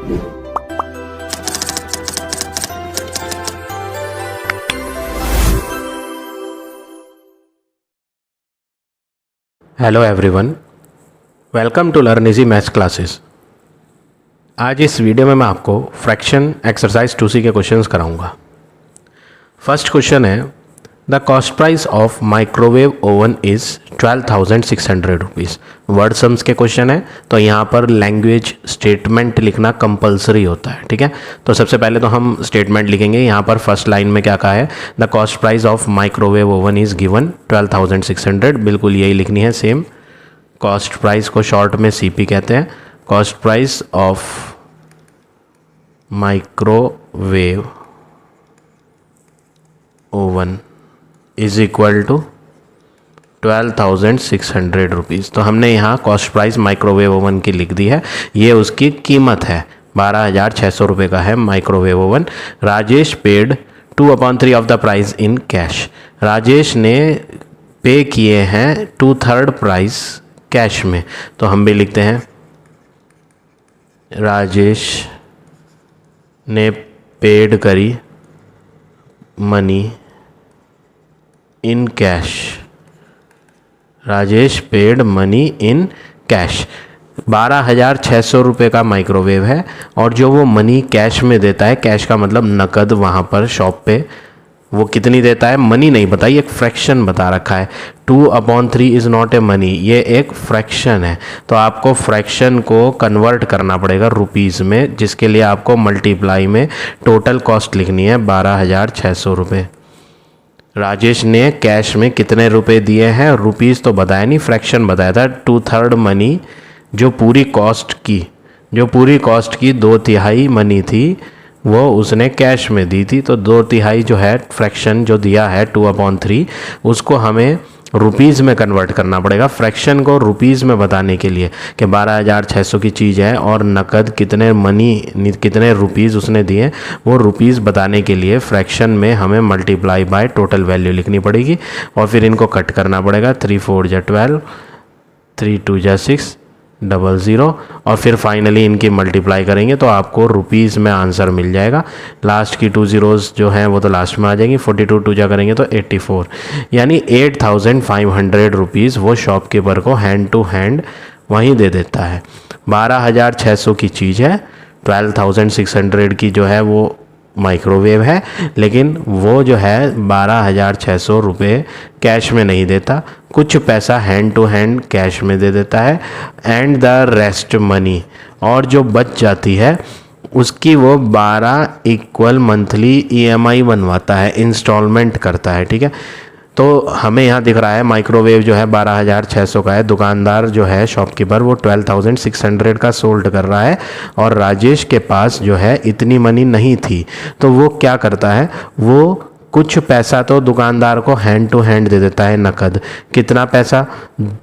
Hello everyone, welcome to learn easy maths classes. आज इस video में मैं आपको फ्रैक्शन एक्सरसाइज 2C के क्वेश्चंस कराऊंगा। फर्स्ट क्वेश्चन है, the cost price of microwave oven is 12,600 rupees. Word sums के क्वेश्चन है, तो यहाँ पर लैंग्वेज स्टेटमेंट लिखना कंपलसरी होता है। ठीक है, तो सबसे पहले तो हम स्टेटमेंट लिखेंगे। यहाँ पर फर्स्ट लाइन में क्या कहा है, the cost price of microwave oven is given 12,600। बिल्कुल यही लिखनी है सेम। कॉस्ट प्राइस को शॉर्ट में CP कहते हैं। Cost price of microwave oven is equal to 12,600 rupees. तो हमने यहाँ कॉस्ट प्राइस माइक्रोवेव ओवन की लिख दी है। ये उसकी कीमत है, 12,600 रुपये का है microwave oven. Rajesh paid 2/3 of the price in cash. Rajesh ने पे किए हैं 2/3 प्राइस कैश में। तो हम भी लिखते हैं, राजेश ने पेड करी money in cash. Rajesh paid money in cash. 12,600 रुपये का माइक्रोवेव है और जो वो मनी कैश में देता है, कैश का मतलब नकद, वहाँ पर शॉप पे वो कितनी देता है, मनी नहीं बताई, एक फ्रैक्शन बता रखा है। 2/3 इज़ नॉट ए मनी, ये एक फ्रैक्शन है। तो आपको फ्रैक्शन को कन्वर्ट करना पड़ेगा रुपीज़ में, जिसके लिए आपको मल्टीप्लाई में टोटल कॉस्ट लिखनी है 12,600 रुपये। राजेश ने कैश में कितने रुपए दिए हैं, रुपीज़ तो बताया नहीं, फ्रैक्शन बताया था। 2/3 मनी, जो पूरी कॉस्ट की 2/3 मनी थी, वो उसने कैश में दी थी। तो 2/3 जो है फ्रैक्शन जो दिया है 2/3, उसको हमें रुपीज़ में कन्वर्ट करना पड़ेगा। फ्रैक्शन को रुपीज़ में बताने के लिए कि 12,600 की चीज़ है और नकद कितने रुपीज़ उसने दिए, वो रुपीज़ बताने के लिए फ्रैक्शन में हमें मल्टीप्लाई बाय टोटल वैल्यू लिखनी पड़ेगी और फिर इनको कट करना पड़ेगा। 3 4 जा 12, 3 2 जा 6, 00 और फिर फाइनली इनकी मल्टीप्लाई करेंगे तो आपको रुपीज़ में आंसर मिल जाएगा। लास्ट की 2 ज़ीरोज़ जो हैं वो तो लास्ट में आ जाएंगी। 42 2 जा करेंगे तो 84, यानी 8,500 रुपीज़ वो शॉपकीपर को हैंड टू हैंड वहीं दे देता है। 12,600 की चीज़ है, 12,600 की जो है वो माइक्रोवेव है, लेकिन वो जो है 12,600 रुपये कैश में नहीं देता, कुछ पैसा हैंड टू हैंड कैश में दे देता है। एंड द रेस्ट मनी, और जो बच जाती है उसकी वो 12 इक्वल मंथली EMI बनवाता है, इंस्टॉलमेंट करता है। ठीक है, तो हमें यहाँ दिख रहा है माइक्रोवेव जो है 12,600 का है, दुकानदार जो है शॉपकीपर वो 12,600 का सोल्ड कर रहा है और राजेश के पास जो है इतनी मनी नहीं थी। तो वो क्या करता है, वो कुछ पैसा तो दुकानदार को हैंड टू हैंड दे देता है, नकद। कितना पैसा,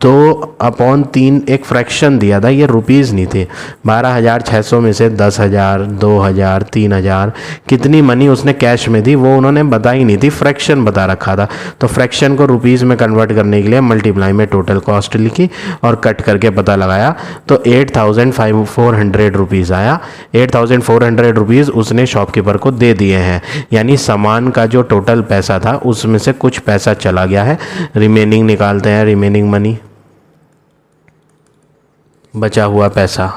2/3, एक फ्रैक्शन दिया था, ये रुपीज़ नहीं थे। 12,600 में से 10,000, 2,000, 3,000 कितनी मनी उसने कैश में दी वो उन्होंने बताई नहीं थी, फ्रैक्शन बता रखा था। तो फ्रैक्शन को रुपीज़ में कन्वर्ट करने के लिए मल्टीप्लाई में टोटल कॉस्ट लिखी और कट करके पता लगाया तो 8,400 रुपीज़ आया। 8,400 रुपीज़ उसने शॉपकीपर को दे दिए हैं, यानी सामान का जो टोटल पैसा था उसमें से कुछ पैसा चला गया है। रिमेनिंग निकालते हैं, रिमेनिंग मनी, बचा हुआ पैसा।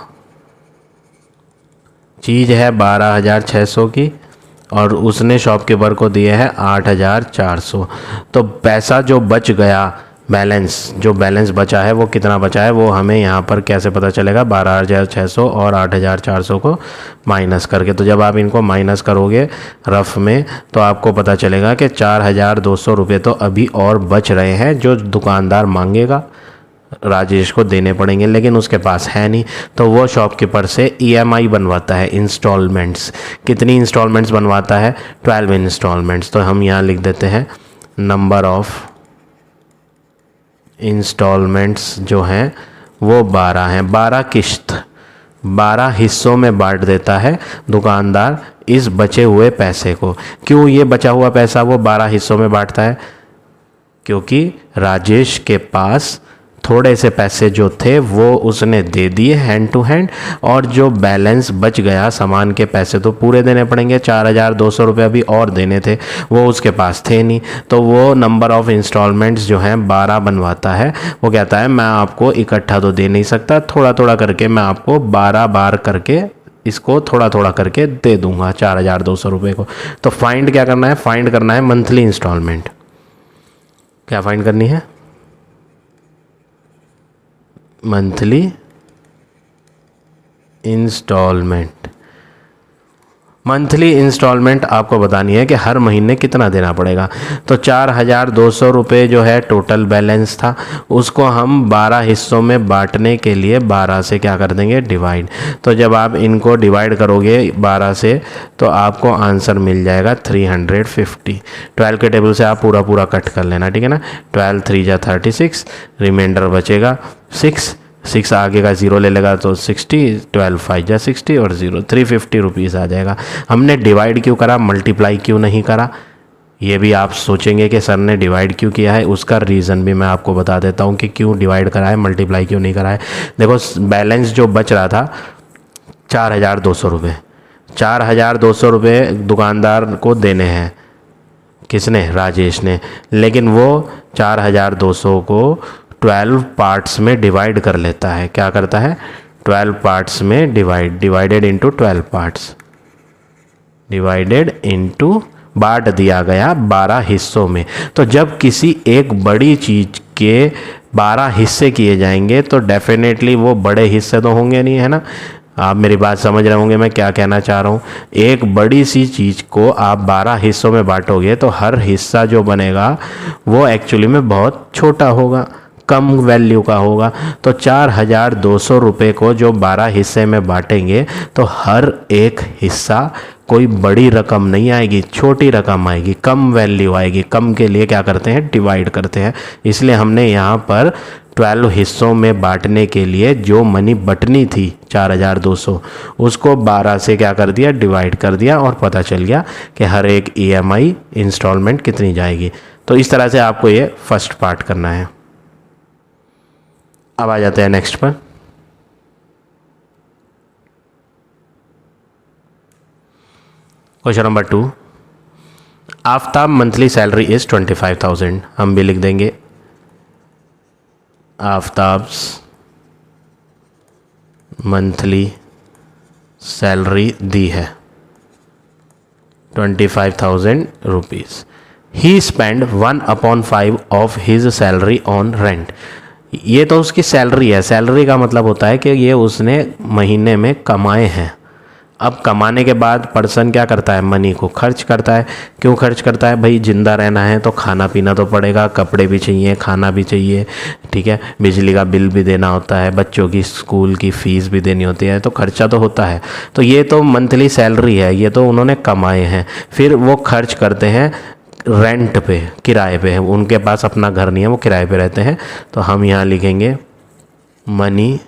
चीज़ है 12,600 की और उसने शॉपकीपर को दिए हैं 8,400। तो पैसा जो बच गया, जो बैलेंस बचा है वो कितना बचा है, वो हमें यहाँ पर कैसे पता चलेगा, 12,600 और 8,400 को माइनस करके। तो जब आप इनको माइनस करोगे रफ में तो आपको पता चलेगा कि 4,200 रुपये तो अभी और बच रहे हैं, जो दुकानदार मांगेगा राजेश को देने पड़ेंगे, लेकिन उसके पास है नहीं। तो वो शॉपकीपर से EMI बनवाता है, इंस्टॉलमेंट्स। कितनी इंस्टॉलमेंट्स बनवाता है, 12 इंस्टॉलमेंट्स। तो हम यहाँ लिख देते हैं नंबर ऑफ इंस्टॉलमेंट्स जो हैं वो 12 हैं। 12 किश्त, 12 हिस्सों में बांट देता है दुकानदार इस बचे हुए पैसे को। क्यों ये बचा हुआ पैसा वो 12 हिस्सों में बांटता है, क्योंकि राजेश के पास थोड़े से पैसे जो थे वो उसने दे दिए हैंड टू हैंड, और जो बैलेंस बच गया सामान के पैसे तो पूरे देने पड़ेंगे, 4,200 रुपये अभी और देने थे, वो उसके पास थे नहीं। तो वो नंबर ऑफ़ इंस्टॉलमेंट्स जो हैं 12 बनवाता है। वो कहता है मैं आपको इकट्ठा तो दे नहीं सकता, थोड़ा थोड़ा करके मैं आपको 12 बार करके इसको थोड़ा थोड़ा करके दे दूंगा 4,200 रुपये को। तो फाइंड क्या करना है, फाइंड करना है मंथली इंस्टॉलमेंट। क्या फाइंड करनी है, मंथली इंस्टॉलमेंट। मंथली इंस्टॉलमेंट आपको बतानी है कि हर महीने कितना देना पड़ेगा। तो 4,200 रुपये जो है टोटल बैलेंस था, उसको हम 12 हिस्सों में बांटने के लिए 12 से क्या कर देंगे, डिवाइड। तो जब आप इनको डिवाइड करोगे 12 से तो आपको आंसर मिल जाएगा 350। 12 के टेबल से आप पूरा पूरा कट कर लेना, ठीक है ना। 12 3 जा 36, रिमाइंडर बचेगा 6 आगे का 0 ले लेगा तो 60, 12 5 जा 60 और 0 350 रुपीज़ आ जाएगा। हमने डिवाइड क्यों करा, मल्टीप्लाई क्यों नहीं करा, ये भी आप सोचेंगे कि सर ने डिवाइड क्यों किया है। उसका रीज़न भी मैं आपको बता देता हूँ कि क्यों डिवाइड करा है, मल्टीप्लाई क्यों नहीं करा है। देखो बैलेंस जो बच रहा था 4,200 रुपये, 4,200 रुपये दुकानदार को देने हैं, किसने, राजेश ने। लेकिन वो 4,200 को 12 पार्ट्स में डिवाइड कर लेता है। क्या करता है, 12 पार्ट्स में divided into 12 parts, divided into बांट दिया गया 12 हिस्सों में। तो जब किसी एक बड़ी चीज़ के 12 हिस्से किए जाएंगे तो डेफिनेटली वो बड़े हिस्से तो होंगे नहीं, है ना। आप मेरी बात समझ रहे होंगे मैं क्या कहना चाह रहा हूँ। एक बड़ी सी चीज़ को आप 12 हिस्सों में बांटोगे तो हर हिस्सा जो बनेगा वो एक्चुअली में बहुत छोटा होगा, कम वैल्यू का होगा। तो 4,200 रुपये को जो 12 हिस्से में बांटेंगे तो हर एक हिस्सा कोई बड़ी रकम नहीं आएगी, छोटी रकम आएगी, कम वैल्यू आएगी। कम के लिए क्या करते हैं, डिवाइड करते हैं। इसलिए हमने यहाँ पर 12 हिस्सों में बांटने के लिए जो मनी बटनी थी 4,200, उसको 12 से क्या कर दिया, डिवाइड कर दिया, और पता चल गया कि हर एक EMI इंस्टॉलमेंट कितनी जाएगी। तो इस तरह से आपको ये फर्स्ट पार्ट करना है। अब आ जाते हैं नेक्स्ट पर। Question number 2, Aftab monthly salary is 25,000। हम भी लिख देंगे आफ्ताब्स मंथली सैलरी दी है 25,000 rupees. He spend 1/5 of his salary on rent. ये तो उसकी सैलरी है। सैलरी का मतलब होता है कि ये उसने महीने में कमाए हैं। अब कमाने के बाद पर्सन क्या करता है, मनी को खर्च करता है। क्यों खर्च करता है भाई, जिंदा रहना है तो खाना पीना तो पड़ेगा, कपड़े भी चाहिए, खाना भी चाहिए, ठीक है, बिजली का बिल भी देना होता है, बच्चों की स्कूल की फ़ीस भी देनी होती है, तो खर्चा तो होता है। तो ये तो मंथली सैलरी है, ये तो उन्होंने कमाए हैं। फिर वो खर्च करते हैं रेंट पे, किराए पे। उनके पास अपना घर नहीं है, वो किराए पे रहते हैं। तो हम यहाँ लिखेंगे मनी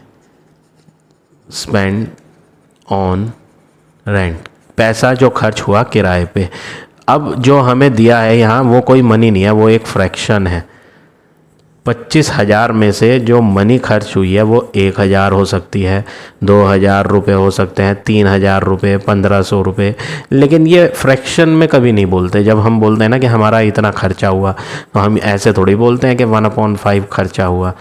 स्पेंड ऑन रेंट, पैसा जो खर्च हुआ किराए पे। अब जो हमें दिया है यहाँ वो कोई मनी नहीं है, वो एक फ्रैक्शन है। 25,000 में से जो मनी खर्च हुई है वो 1,000 हो सकती है, 2,000 रुपये हो सकते हैं, 3,000 रुपये, 1,500 रुपये। लेकिन ये फ्रैक्शन में कभी नहीं बोलते। जब हम बोलते हैं ना कि हमारा इतना खर्चा हुआ, तो हम ऐसे थोड़ी बोलते हैं कि 1/5 खर्चा हुआ।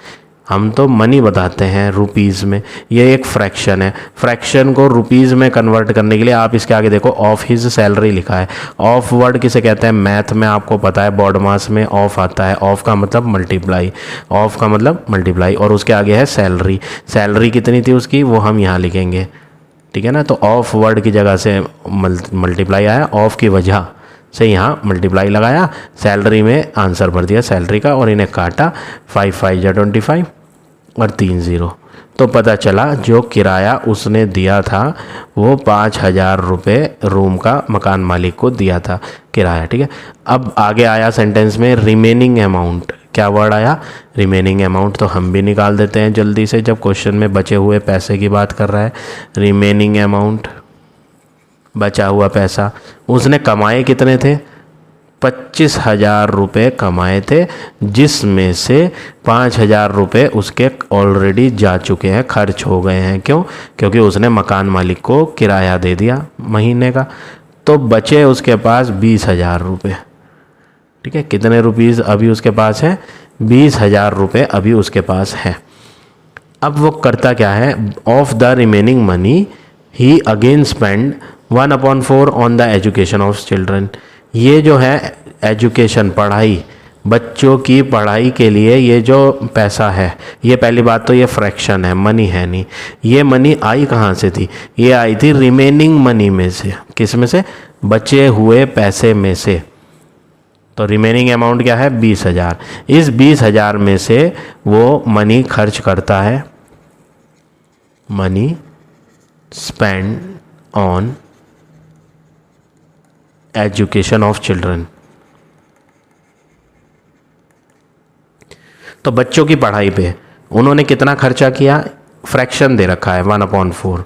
हम तो मनी बताते हैं रुपीज़ में। ये एक फ्रैक्शन है। फ्रैक्शन को रुपीज़ में कन्वर्ट करने के लिए आप इसके आगे देखो ऑफ हिज सैलरी लिखा है। ऑफ वर्ड किसे कहते हैं, मैथ में आपको पता है, बॉड मास में ऑफ आता है। ऑफ का मतलब मल्टीप्लाई, ऑफ का मतलब मल्टीप्लाई, और उसके आगे है सैलरी। सैलरी कितनी थी उसकी, वो हम यहाँ लिखेंगे, ठीक है ना। तो ऑफ वर्ड की जगह से मल्टीप्लाई आया, ऑफ की वजह से यहाँ मल्टीप्लाई लगाया, सैलरी में आंसर भर दिया सैलरी का, और इन्हें काटा, 5 5 जा 25 और 3 0। तो पता चला जो किराया उसने दिया था वो 5,000 रुपये रूम का मकान मालिक को दिया था किराया, ठीक है। अब आगे आया सेंटेंस में रिमेनिंग अमाउंट। क्या वर्ड आया, रिमेनिंग अमाउंट। तो हम भी निकाल देते हैं जल्दी से, जब क्वेश्चन में बचे हुए पैसे की बात कर रहा है। रिमेनिंग अमाउंट, बचा हुआ पैसा। उसने कमाए कितने थे, 25,000 रुपये कमाए थे, जिसमें से 5,000 रुपये उसके ऑलरेडी जा चुके हैं, खर्च हो गए हैं। क्यों? क्योंकि उसने मकान मालिक को किराया दे दिया महीने का। तो बचे उसके पास 20,000 रुपये। ठीक है, कितने रुपीज़ अभी उसके पास है? 20,000 रुपये अभी उसके पास है। अब वो करता क्या है? Of the remaining money he again spend 1/4 on the education of children. ये जो है एजुकेशन, पढ़ाई, बच्चों की पढ़ाई के लिए ये जो पैसा है, ये पहली बात तो ये फ्रैक्शन है, मनी है नहीं। ये मनी आई कहाँ से थी? ये आई थी रिमेनिंग मनी में से। किस में से? बचे हुए पैसे में से। तो रिमेनिंग अमाउंट क्या है? 20,000। इस 20,000 में से वो मनी खर्च करता है, money spend on education of children. तो बच्चों की पढ़ाई पे उन्होंने कितना खर्चा किया? फ्रैक्शन दे रखा है 1/4।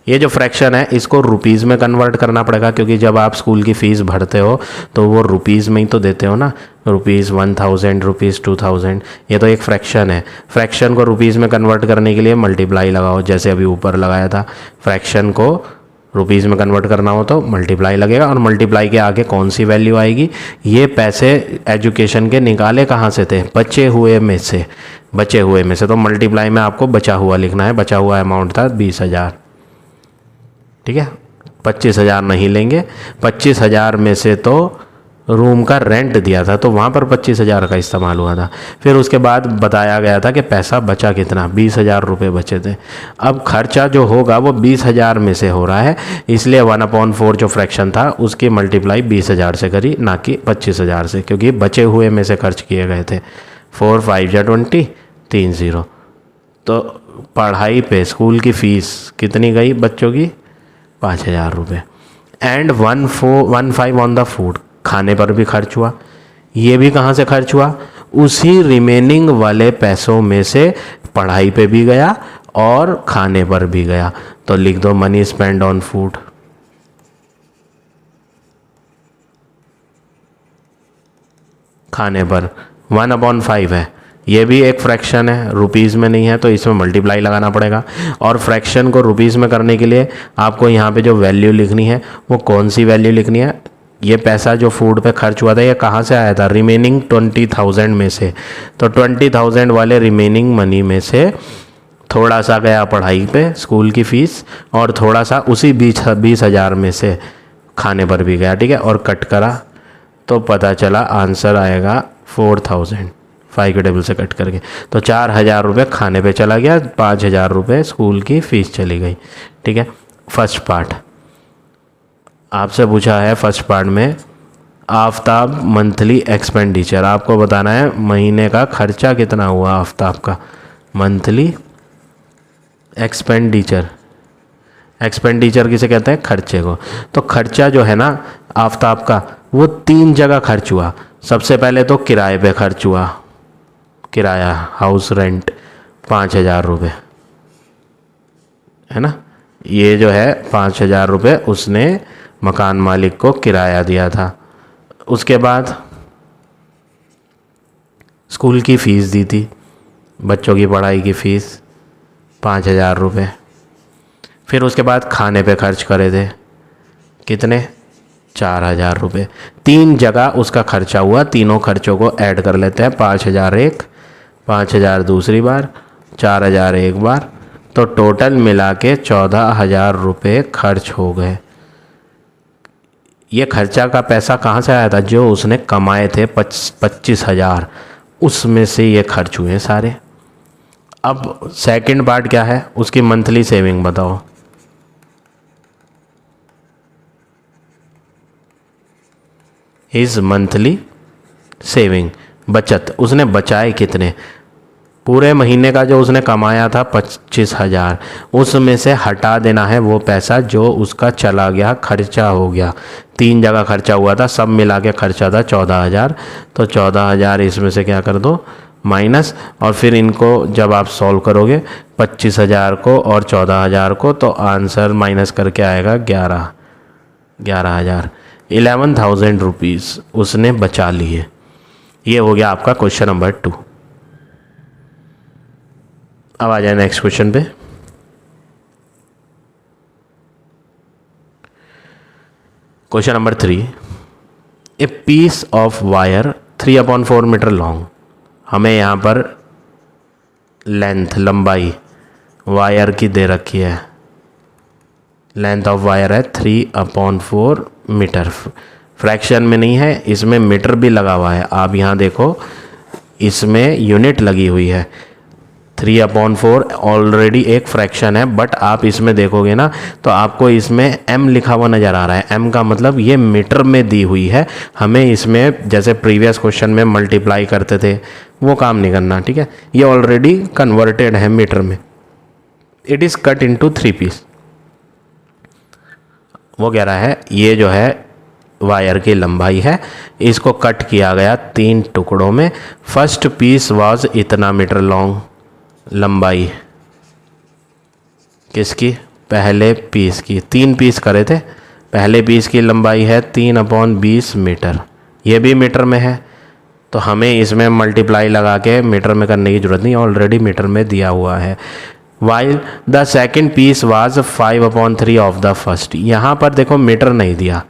ये जो फ्रैक्शन है इसको रुपीज़ में कन्वर्ट करना पड़ेगा, क्योंकि जब आप स्कूल की फ़ीस भरते हो तो वो रुपीज़ में ही तो देते हो ना। रुपीज़ 1000, रुपीज़ 2000, ये तो एक फ्रैक्शन है। फ्रैक्शन को रुपीज़ में कन्वर्ट करने के लिए मल्टीप्लाई लगाओ, जैसे अभी ऊपर लगाया था। फ्रैक्शन को रुपीज़ में कन्वर्ट करना हो तो मल्टीप्लाई लगेगा, और मल्टीप्लाई के आगे कौन सी वैल्यू आएगी? ये पैसे एजुकेशन के निकाले कहाँ से थे? बचे हुए में से। बचे हुए में से तो मल्टीप्लाई में आपको बचा हुआ लिखना है। बचा हुआ अमाउंट था 20,000। ठीक है, 25,000 नहीं लेंगे। 25,000 में से तो रूम का रेंट दिया था, तो वहाँ पर 25,000 का इस्तेमाल हुआ था। फिर उसके बाद बताया गया था कि पैसा बचा कितना? 20,000 रुपये बचे थे। अब खर्चा जो होगा वो 20,000 में से हो रहा है, इसलिए 1/4 जो फ्रैक्शन था उसकी मल्टीप्लाई 20,000 से करी, ना कि 25,000 से, क्योंकि बचे हुए में से खर्च किए गए थे। 4 5 या 20, 3 0। तो पढ़ाई पे स्कूल की फ़ीस कितनी गई बच्चों की? 5,000 रुपये। एंड 1/5 ऑन द फूड, खाने पर भी खर्च हुआ। ये भी कहाँ से खर्च हुआ? उसी रिमेनिंग वाले पैसों में से पढ़ाई पे भी गया और खाने पर भी गया। तो लिख दो मनी स्पेंड ऑन फूड। खाने पर 1/5 है, ये भी एक फ्रैक्शन है, रुपीज़ में नहीं है, तो इसमें मल्टीप्लाई लगाना पड़ेगा। और फ्रैक्शन को रुपीज़ में करने के लिए आपको यहाँ पे जो वैल्यू लिखनी है वो कौन सी वैल्यू लिखनी है? ये पैसा जो फूड पे खर्च हुआ था ये कहाँ से आया था? रिमेनिंग 20,000 में से। तो 20,000 वाले रिमेनिंग मनी में से थोड़ा सा गया पढ़ाई पे, स्कूल की फ़ीस, और थोड़ा सा उसी 20,000 में से खाने पर भी गया। ठीक है, और कट करा तो पता चला आंसर आएगा 4,000। 5 के टेबल से कट करके तो 4,000 रुपये खाने पे चला गया, 5,000 रुपये स्कूल की फ़ीस चली गई। ठीक है, फर्स्ट पार्ट आपसे पूछा है। फर्स्ट पार्ट में आफ्ताब मंथली एक्सपेंडिचर, आपको बताना है महीने का खर्चा कितना हुआ आफ्ताब का। मंथली एक्सपेंडिचर, एक्सपेंडिचर किसे कहते हैं? खर्चे को। तो खर्चा जो है ना आफ्ताब का, वो 3 जगह खर्च हुआ। सबसे पहले तो किराए पे खर्च हुआ, किराया, हाउस रेंट 5,000 रुपये, है ना। ये जो है 5,000 रुपये उसने मकान मालिक को किराया दिया था। उसके बाद स्कूल की फ़ीस दी थी, बच्चों की पढ़ाई की फ़ीस 5,000 रुपये। फिर उसके बाद खाने पे खर्च करे थे, कितने? 4,000 रुपये। 3 जगह उसका खर्चा हुआ, तीनों खर्चों को ऐड कर लेते हैं। 5,000 एक, 5,000 दूसरी बार, 4,000 एक बार, तो टोटल मिला के 14,000 रुपये खर्च हो गए। ये खर्चा का पैसा कहाँ से आया था? जो उसने कमाए थे 25,000, उसमें से ये खर्च हुए सारे। अब सेकंड पार्ट क्या है? उसकी मंथली सेविंग बताओ। हिज मंथली सेविंग, बचत, उसने बचाए कितने? पूरे महीने का जो उसने कमाया था 25,000, उसमें से हटा देना है वो पैसा जो उसका चला गया, खर्चा हो गया। 3 जगह खर्चा हुआ था, सब मिला के खर्चा था 14,000। तो 14,000 इसमें से क्या कर दो? माइनस। और फिर इनको जब आप सॉल्व करोगे 25,000 को और 14,000 को, तो आंसर माइनस करके आएगा 11,000। 11,000 रुपीज़ उसने बचा लिए। ये हो गया आपका क्वेश्चन नंबर 2। अब आ जाए नेक्स्ट क्वेश्चन पे। Question number 3, a piece of wire 3/4 metre long. हमें यहाँ पर लेंथ लंबाई वायर की दे रखी है, लेंथ ऑफ वायर है 3/4 मीटर। फ्रैक्शन में नहीं है, इसमें मीटर भी लगा हुआ है। आप यहाँ देखो इसमें यूनिट लगी हुई है। 3/4 ऑलरेडी एक फ्रैक्शन है, बट आप इसमें देखोगे ना तो आपको इसमें m लिखा हुआ नज़र आ रहा है। m का मतलब ये मीटर में दी हुई है। हमें इसमें जैसे प्रीवियस क्वेश्चन में मल्टीप्लाई करते थे वो काम नहीं करना, ठीक है। ये ऑलरेडी कन्वर्टेड है मीटर में। It is cut into 3 piece. वो कह रहा है ये जो है वायर की लंबाई है, इसको कट किया गया 3 टुकड़ों में। फर्स्ट पीस वाज इतना मीटर लॉन्ग, लंबाई किसकी, पहले पीस की। 3 पीस करे थे, पहले पीस की लंबाई है 3/20 मीटर, ये भी मीटर में है तो हमें इसमें मल्टीप्लाई लगा के मीटर में करने की ज़रूरत नहीं, ऑलरेडी मीटर में दिया हुआ है। While the second piece was 5/3 of the first. यहाँ पर देखो मीटर नहीं दिया,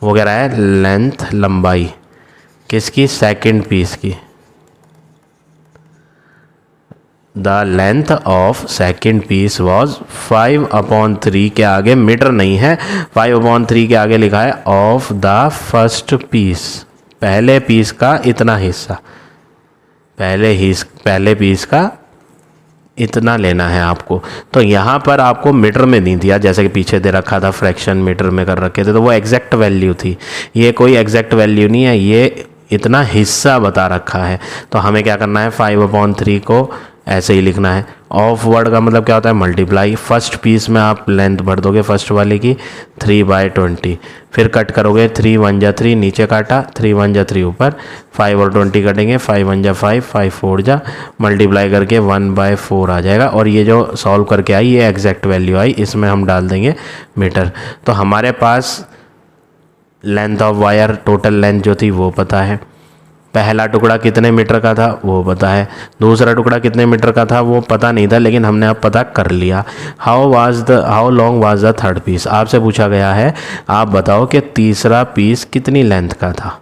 वो कह रहा है लेंथ लंबाई किसकी, सेकेंड पीस की। The length of second piece was 5/3 के आगे मीटर नहीं है, 5/3 के आगे लिखा है ऑफ द फर्स्ट पीस, पहले पीस का इतना हिस्सा, पहले पीस का इतना लेना है आपको। तो यहाँ पर आपको मीटर में नहीं दिया, जैसे कि पीछे दे रखा था फ्रैक्शन मीटर में कर रखे थे, तो वो एग्जैक्ट वैल्यू थी। ये कोई एग्जैक्ट वैल्यू नहीं है, ये इतना हिस्सा बता रखा है। तो हमें क्या करना है, 5/3 को ऐसे ही लिखना है। ऑफ वर्ड का मतलब क्या होता है, मल्टीप्लाई। फर्स्ट पीस में आप लेंथ भर दोगे फर्स्ट वाले की 3/20, फिर कट करोगे 3 1 जा 3, नीचे काटा 3 1 जा 3 ऊपर, 5 और 20 कटेंगे, 5 1 जा 5, 5 4 जा, मल्टीप्लाई करके 1/4 आ जाएगा। और ये जो सॉल्व करके आई ये एग्जैक्ट वैल्यू आई, इसमें हम डाल देंगे मीटर। तो हमारे पास length of wire total length जो थी वो पता है, पहला टुकड़ा कितने मीटर का था वो पता है, दूसरा टुकड़ा कितने मीटर का था वो पता नहीं था, लेकिन हमने अब पता कर लिया। How long was the third piece. आपसे पूछा गया है आप बताओ कि तीसरा पीस कितनी लेंथ का था,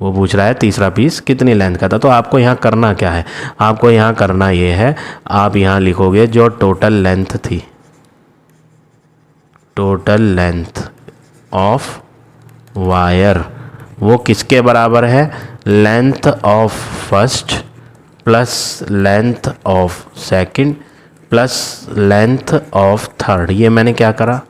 वो पूछ रहा है तीसरा पीस कितनी लेंथ का था। तो आपको यहाँ करना क्या है, आपको यहाँ करना ये है, आप यहाँ लिखोगे जो टोटल लेंथ थी, टोटल लेंथ ऑफ वायर वो किसके बराबर है, length of first plus length of second plus length of third. ये मैंने क्या करा,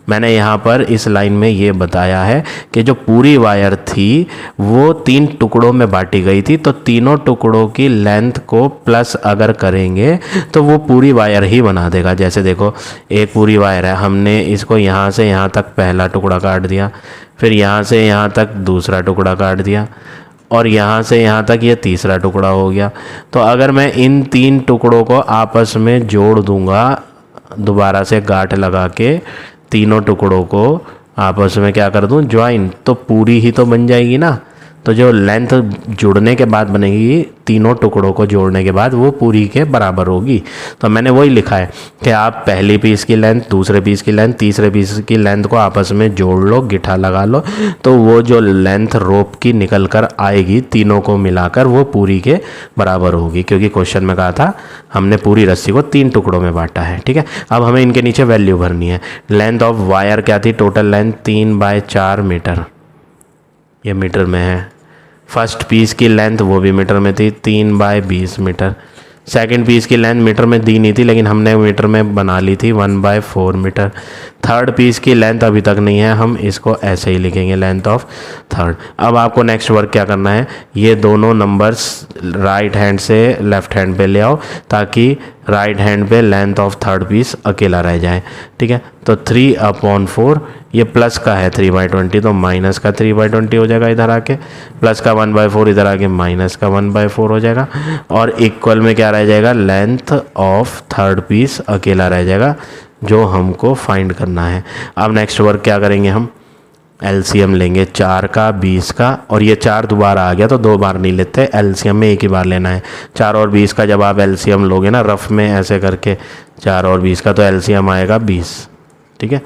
मैंने यहाँ पर इस लाइन में ये बताया है कि जो पूरी वायर थी वो 3 टुकड़ों में बांटी गई थी, तो तीनों टुकड़ों की लेंथ को प्लस अगर करेंगे तो वो पूरी वायर ही बना देगा। जैसे देखो एक पूरी वायर है, हमने इसको यहाँ से यहाँ तक पहला टुकड़ा काट दिया, फिर यहाँ से यहाँ तक दूसरा टुकड़ा काट दिया, और यहाँ से यहाँ तक ये तीसरा टुकड़ा हो गया। तो अगर मैं इन 3 टुकड़ों को आपस में जोड़ दूंगा, दोबारा से गांठ लगा के तीनों टुकड़ों को आपस में क्या कर दूं, ज्वाइन, तो पूरी ही तो बन जाएगी ना। तो जो लेंथ जुड़ने के बाद बनेगी, तीनों टुकड़ों को जोड़ने के बाद वो पूरी के बराबर होगी। तो मैंने वही लिखा है कि आप पहली पीस की लेंथ, दूसरे पीस की लेंथ, तीसरे पीस की लेंथ को आपस में जोड़ लो, गिठा लगा लो, तो वो जो लेंथ रोप की निकल कर आएगी तीनों को मिलाकर वो पूरी के बराबर होगी, क्योंकि क्वेश्चन में कहा था हमने पूरी रस्सी को 3 टुकड़ों में बांटा है। ठीक है, अब हमें इनके नीचे वैल्यू भरनी है। लेंथ ऑफ वायर क्या थी, टोटल लेंथ 3/4 मीटर, ये मीटर में है। फर्स्ट पीस की लेंथ वो भी मीटर में थी, 3/20 मीटर। सेकंड पीस की लेंथ मीटर में दी नहीं थी, लेकिन हमने मीटर में बना ली थी, 1/4 मीटर। थर्ड पीस की लेंथ अभी तक नहीं है, हम इसको ऐसे ही लिखेंगे, लेंथ ऑफ थर्ड। अब आपको नेक्स्ट वर्क क्या करना है, ये दोनों नंबर्स राइट हैंड से लेफ्ट हैंड पे ले आओ, ताकि राइट हैंड पे लेंथ ऑफ थर्ड पीस अकेला रह जाए। ठीक है, तो 3/4, ये प्लस का है 3/20, तो माइनस का 3/20 हो जाएगा इधर आके, प्लस का 1/4 इधर आके माइनस का 1/4 हो जाएगा, और इक्वल में क्या रह जाएगा, लेंथ ऑफ थर्ड पीस अकेला रह जाएगा, जो हमको फाइंड करना है। अब नेक्स्ट वर्क क्या करेंगे हम, एलसीएम लेंगे 4 का 20 का, और ये 4 दोबारा आ गया तो 2 बार नहीं लेते, एलसीएम में एक ही बार लेना है। 4 और 20 का जब आप एलसीएम लोगे ना रफ में ऐसे करके 4 और 20 का, तो एलसीएम आएगा 20। ठीक है,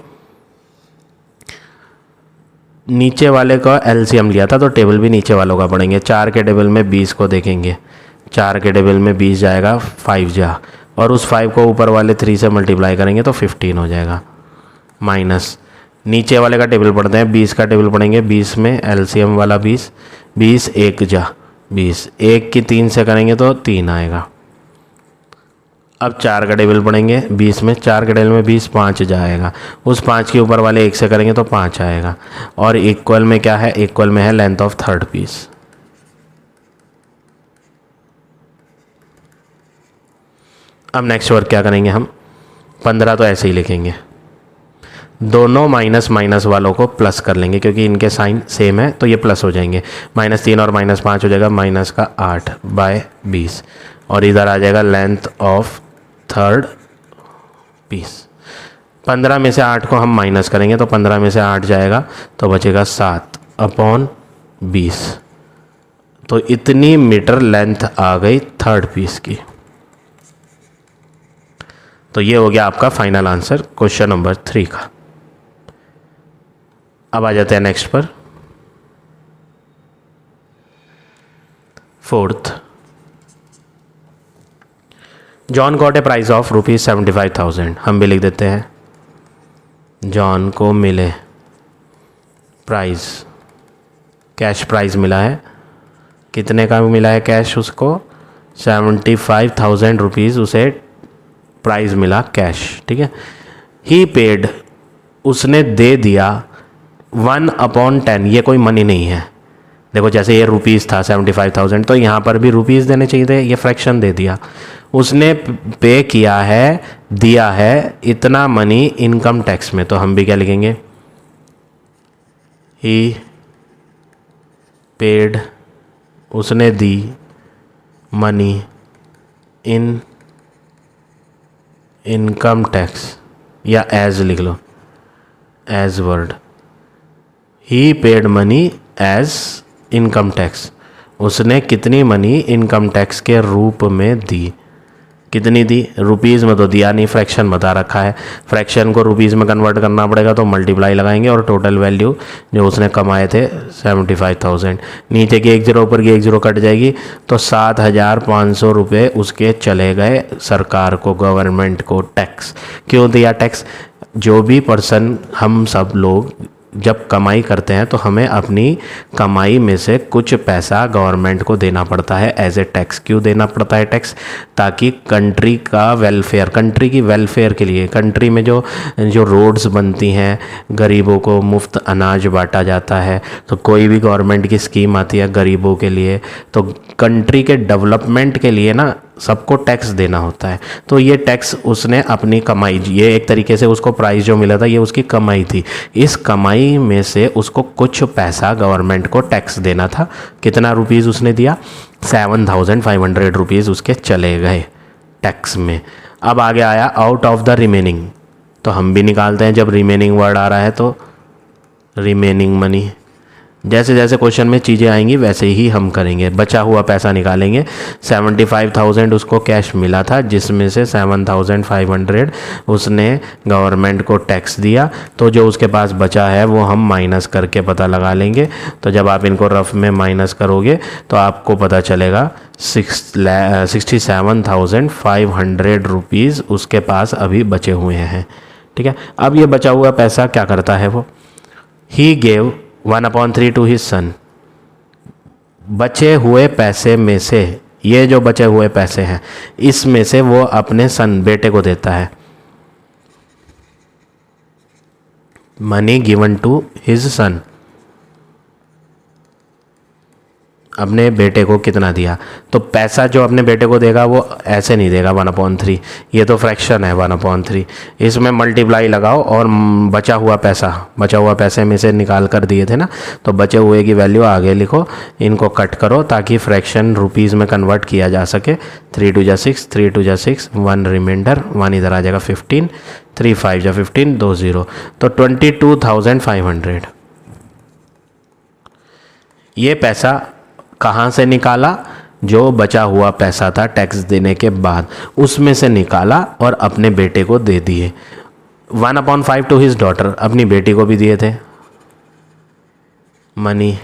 नीचे वाले का एलसीएम लिया था तो टेबल भी नीचे वालों का पढ़ेंगे। 4 के टेबल में 20 को देखेंगे, 4 के टेबल में 20 जाएगा 5 जा, और उस 5 को ऊपर वाले 3 से मल्टीप्लाई करेंगे तो 15 हो जाएगा, माइनस नीचे वाले का टेबल पढ़ते हैं। 20 का टेबल पढ़ेंगे, 20 में एलसीएम वाला 20, 20 1 जा 20, 1 की 3 से करेंगे तो 3 आएगा। अब 4 का टेबल पढ़ेंगे 20 में, 4 के टेबल में 20 5 जाएगा, उस 5 के ऊपर वाले 1 से करेंगे तो 5 आएगा। और इक्वल में क्या है, इक्वल में है लेंथ ऑफ थर्ड पीस। अब नेक्स्ट वर्क क्या करेंगे हम, 15 तो ऐसे ही लिखेंगे, दोनों माइनस माइनस वालों को प्लस कर लेंगे क्योंकि इनके साइन सेम है तो ये प्लस हो जाएंगे। -3 और -5 हो जाएगा, माइनस का 8 बाय 20, और इधर आ जाएगा लेंथ ऑफ थर्ड पीस। 15 में से 8 को हम माइनस करेंगे तो 15 में से 8 जाएगा तो बचेगा 7/20। तो इतनी मीटर लेंथ आ गई थर्ड पीस की। तो ये हो गया आपका फाइनल आंसर क्वेश्चन नंबर 3 का। अब आ जाते हैं नेक्स्ट पर, 4th। John got a price of ₹75,000। हम भी लिख देते हैं, जॉन को मिले प्राइस, कैश प्राइस मिला है। कितने का मिला है कैश उसको, 75,000 रुपीज़ उसे प्राइस मिला कैश। ठीक है, ही पेड, उसने दे दिया 1/10, ये कोई मनी नहीं है। देखो जैसे ये रुपीज़ था 75,000, तो यहाँ पर भी रुपीज़ देने चाहिए थे, ये फ्रैक्शन दे दिया। उसने पे किया है, दिया है इतना मनी इनकम टैक्स में, तो हम भी क्या लिखेंगे, ही पेड, उसने the money in income tax, या एज लिख लो, as word, he paid money as income tax. उसने कितनी मनी इनकम टैक्स के रूप में दी, कितनी दी, रुपीज़ में तो दिया नहीं, फ्रैक्शन बता रखा है। फ्रैक्शन को रुपीज़ में कन्वर्ट करना पड़ेगा तो मल्टीप्लाई लगाएंगे, और टोटल वैल्यू जो उसने कमाए थे 75,000, नीचे की 1 0 ऊपर की 1 0 कट जाएगी, तो 7,500 रुपये उसके चले गए सरकार को, गवर्नमेंट को टैक्स। क्यों दिया टैक्स, जो भी पर्सन, हम सब लोग जब कमाई करते हैं तो हमें अपनी कमाई में से कुछ पैसा गवर्नमेंट को देना पड़ता है एज ए टैक्स। क्यों देना पड़ता है टैक्स, ताकि कंट्री का वेलफेयर, कंट्री की वेलफेयर के लिए, कंट्री में जो रोड्स बनती हैं, गरीबों को मुफ्त अनाज बांटा जाता है, तो कोई भी गवर्नमेंट की स्कीम आती है गरीबों के लिए, तो कंट्री के डेवलपमेंट के लिए ना सबको टैक्स देना होता है। तो ये टैक्स उसने अपनी कमाई, ये एक तरीके से उसको प्राइस जो मिला था ये उसकी कमाई थी, इस कमाई में से उसको कुछ पैसा गवर्नमेंट को टैक्स देना था। कितना रुपीज़ उसने दिया, 7,500 रुपीज़ उसके चले गए टैक्स में। अब आगे आया आउट ऑफ द रिमेनिंग, तो हम भी निकालते हैं, जब रिमेनिंग वर्ड आ रहा है तो रिमेनिंग मनी, जैसे जैसे क्वेश्चन में चीज़ें आएंगी वैसे ही हम करेंगे। बचा हुआ पैसा निकालेंगे, 75,000 उसको कैश मिला था, जिसमें से 7,500 उसने गवर्नमेंट को टैक्स दिया, तो जो उसके पास बचा है वो हम माइनस करके पता लगा लेंगे। तो जब आप इनको रफ में माइनस करोगे तो आपको पता चलेगा 67,500 रुपीज़ उसके पास अभी बचे हुए हैं। ठीक है, अब ये बचा हुआ पैसा क्या करता है वो, he gave 1/3 to his son. बचे हुए पैसे में से, ये जो बचे हुए पैसे हैं इसमें से वो अपने सन, बेटे को देता है। Money given to his son, अपने बेटे को कितना दिया, तो पैसा जो अपने बेटे को देगा वो ऐसे नहीं देगा 1/3, ये तो फ्रैक्शन है 1/3, इसमें मल्टीप्लाई लगाओ और बचा हुआ पैसे में से निकाल कर दिए थे ना, तो बचे हुए की वैल्यू आगे लिखो, इनको कट करो ताकि फ्रैक्शन रुपीज़ में कन्वर्ट किया जा सके। 3 2 6, 3 2 6, 1 रिमाइंडर, 1 इधर आ जाएगा 15, 3 5 15, 2 0, तो 22,500। ये पैसा कहाँ से निकाला, जो बचा हुआ पैसा था टैक्स देने के बाद उसमें से निकाला और अपने बेटे को दे दिए। 1/5 टू हिज डॉटर, अपनी बेटी को भी दिए थे। Money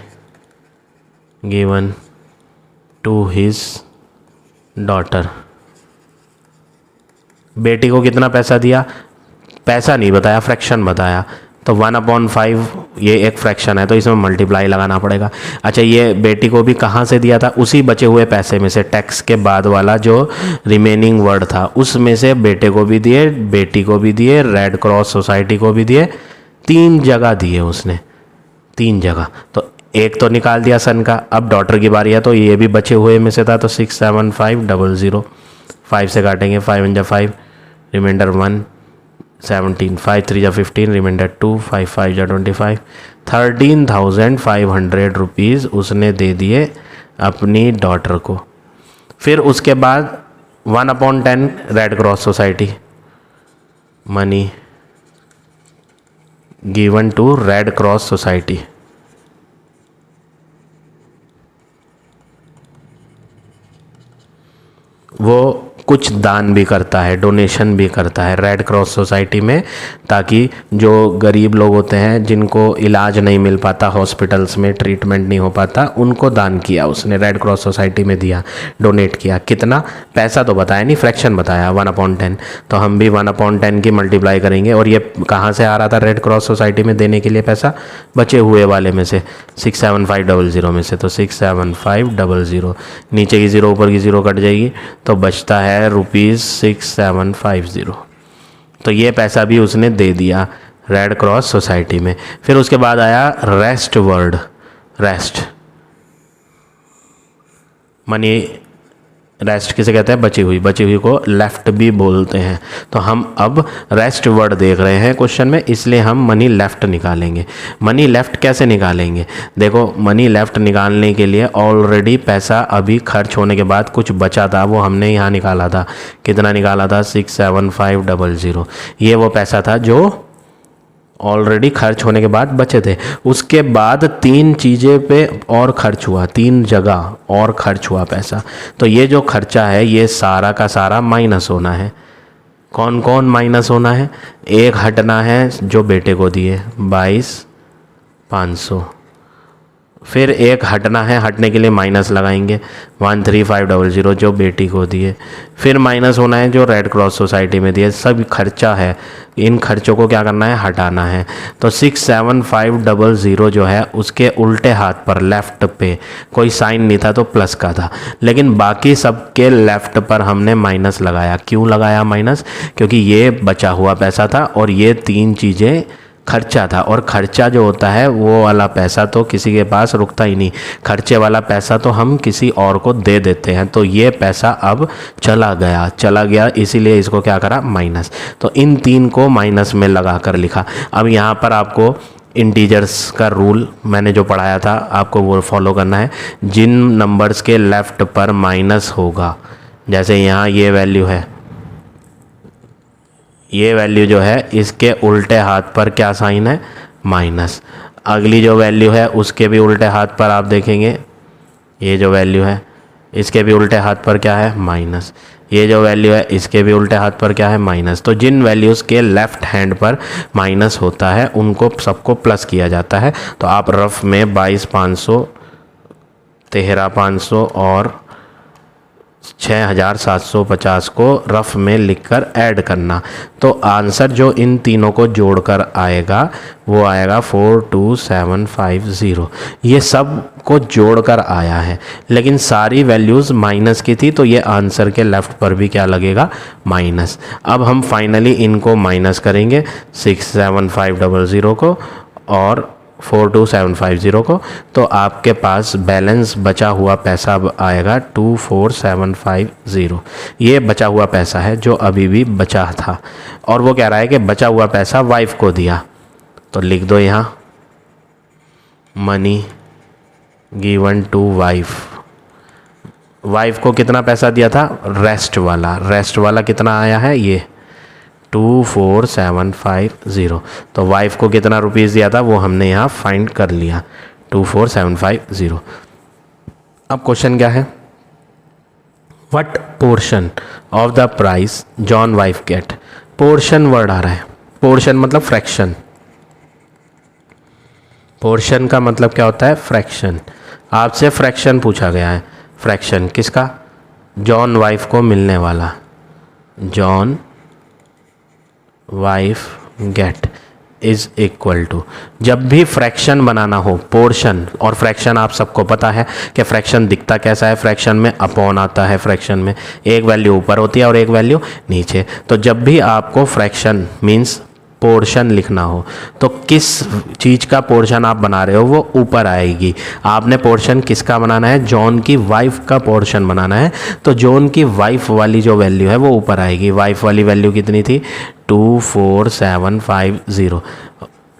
given to his daughter, बेटी को कितना पैसा दिया, पैसा नहीं बताया, फ्रैक्शन बताया, तो 1/5 ये एक फ्रैक्शन है तो इसमें मल्टीप्लाई लगाना पड़ेगा। अच्छा, ये बेटी को भी कहाँ से दिया था, उसी बचे हुए पैसे में से, टैक्स के बाद वाला जो रिमेनिंग वर्ड था उसमें से बेटे को भी दिए, बेटी को भी दिए, रेड क्रॉस सोसाइटी को भी दिए, 3 जगह दिए उसने, 3 जगह। तो एक तो निकाल दिया सन का। अब डॉटर की बारी है तो ये भी बचे हुए में से था, तो 67500, 5 से काटेंगे, 5 × 5 रिमाइंडर 1, 17, 5 × 3 = 15, रिमाइंडर 2, 5 × 5 = 25, 13,500 रुपीज़ उसने दे दिए अपनी डॉटर को। फिर उसके बाद 1/10 Red Cross Society, money given to Red Cross Society. वो कुछ दान भी करता है, डोनेशन भी करता है रेड क्रॉस सोसाइटी में, ताकि जो गरीब लोग होते हैं जिनको इलाज नहीं मिल पाता, हॉस्पिटल्स में ट्रीटमेंट नहीं हो पाता, उनको दान किया उसने, रेड क्रॉस सोसाइटी में दिया, डोनेट किया। कितना पैसा तो बताया नहीं, फ्रैक्शन बताया 1/10, तो हम भी 1/10 की मल्टीप्लाई करेंगे। और ये कहाँ से आ रहा था रेड क्रॉस सोसाइटी में देने के लिए पैसा, बचे हुए वाले में से, 67500 में से, तो 67500, नीचे की 0 ऊपर की 0 कट जाएगी तो बचता है ₹6750। तो ये पैसा भी उसने दे दिया रेड क्रॉस सोसाइटी में। फिर उसके बाद आया rest word, rest money, rest किसे कहते हैं, बची हुई को लेफ्ट भी बोलते हैं। तो हम अब रेस्ट वर्ड देख रहे हैं क्वेश्चन में, इसलिए हम मनी लेफ्ट निकालेंगे। मनी लेफ्ट कैसे निकालेंगे, देखो मनी लेफ्ट निकालने के लिए ऑलरेडी पैसा अभी खर्च होने के बाद कुछ बचा था, वो हमने यहाँ निकाला था। कितना निकाला था, 67500। ये वो पैसा था जो ऑलरेडी खर्च होने के बाद बचे थे। उसके बाद 3 चीज़ें पे और खर्च हुआ, 3 जगह और खर्च हुआ पैसा। तो ये जो खर्चा है ये सारा का सारा माइनस होना है। कौन कौन माइनस होना है, एक हटना है जो बेटे को दिए 22,500, फिर एक हटना है, हटने के लिए माइनस लगाएंगे 13,500 जो बेटी को दिए, फिर माइनस होना है जो रेड क्रॉस सोसाइटी में दिए। सब खर्चा है, इन खर्चों को क्या करना है, हटाना है। तो 67500 जो है उसके उल्टे हाथ पर लेफ़्ट पे कोई साइन नहीं था तो प्लस का था, लेकिन बाकी सब के लेफ़्ट पर हमने माइनस लगाया। क्यों लगाया माइनस, क्योंकि ये बचा हुआ पैसा था और ये 3 चीज़ें खर्चा था। और खर्चा जो होता है वो वाला पैसा तो किसी के पास रुकता ही नहीं, खर्चे वाला पैसा तो हम किसी और को दे देते हैं। तो ये पैसा अब चला गया, इसीलिए इसको क्या करा, माइनस। तो इन 3 को माइनस में लगा कर लिखा। अब यहाँ पर आपको इंटीजर्स का रूल मैंने जो पढ़ाया था आपको वो फॉलो करना है। जिन नंबर्स के लेफ़्ट पर माइनस होगा, जैसे यहाँ ये वैल्यू है, ये वैल्यू जो है इसके उल्टे हाथ पर क्या साइन है, माइनस। अगली जो वैल्यू है उसके भी उल्टे हाथ पर आप देखेंगे, ये जो वैल्यू है इसके भी उल्टे हाथ पर क्या है, माइनस। ये जो वैल्यू है इसके भी उल्टे हाथ पर क्या है, माइनस। तो जिन वैल्यूज़ के लेफ़्ट हैंड पर माइनस होता है उनको सबको प्लस किया जाता है। तो आप रफ में 22,500, 13,500 और 6,750 को रफ में लिखकर ऐड करना। तो आंसर जो इन तीनों को जोड़कर आएगा वो आएगा 42,750। ये सब को जोड़कर आया है, लेकिन सारी वैल्यूज़ माइनस की थी, तो ये आंसर के लेफ़्ट पर भी क्या लगेगा, माइनस। अब हम फाइनली इनको माइनस करेंगे, 67500 को और 42750 को, तो आपके पास बैलेंस बचा हुआ पैसा अब आएगा 24,750। ये बचा हुआ पैसा है जो अभी भी बचा था, और वो कह रहा है कि बचा हुआ पैसा वाइफ को दिया। तो लिख दो यहाँ, money given to wife. Wife को कितना पैसा दिया था, रेस्ट वाला कितना आया है, ये 24,750। तो वाइफ को कितना रुपीज़ दिया था वो हमने यहाँ फाइंड कर लिया, 24750। अब क्वेश्चन क्या है, what portion of the price John wife get. Portion word आ रहा है, पोर्शन मतलब फ्रैक्शन, पोर्शन का मतलब क्या होता है, फ्रैक्शन। आपसे फ्रैक्शन पूछा गया है, फ्रैक्शन किसका, जॉन वाइफ को मिलने वाला, John wife get is equal to. जब भी फ्रैक्शन बनाना हो, पोर्शन और फ्रैक्शन आप सबको पता है कि फ्रैक्शन दिखता कैसा है, फ्रैक्शन में अपॉन आता है, फ्रैक्शन में एक वैल्यू ऊपर होती है और एक वैल्यू नीचे। तो जब भी आपको फ्रैक्शन मीन्स पोर्शन लिखना हो तो किस चीज़ का पोर्शन आप बना रहे हो वो ऊपर आएगी। आपने पोर्शन किसका बनाना है, जॉन की वाइफ का पोर्शन बनाना है, तो जॉन की वाइफ वाली जो वैल्यू है वो ऊपर आएगी। वाइफ वाली वैल्यू कितनी थी, 24750,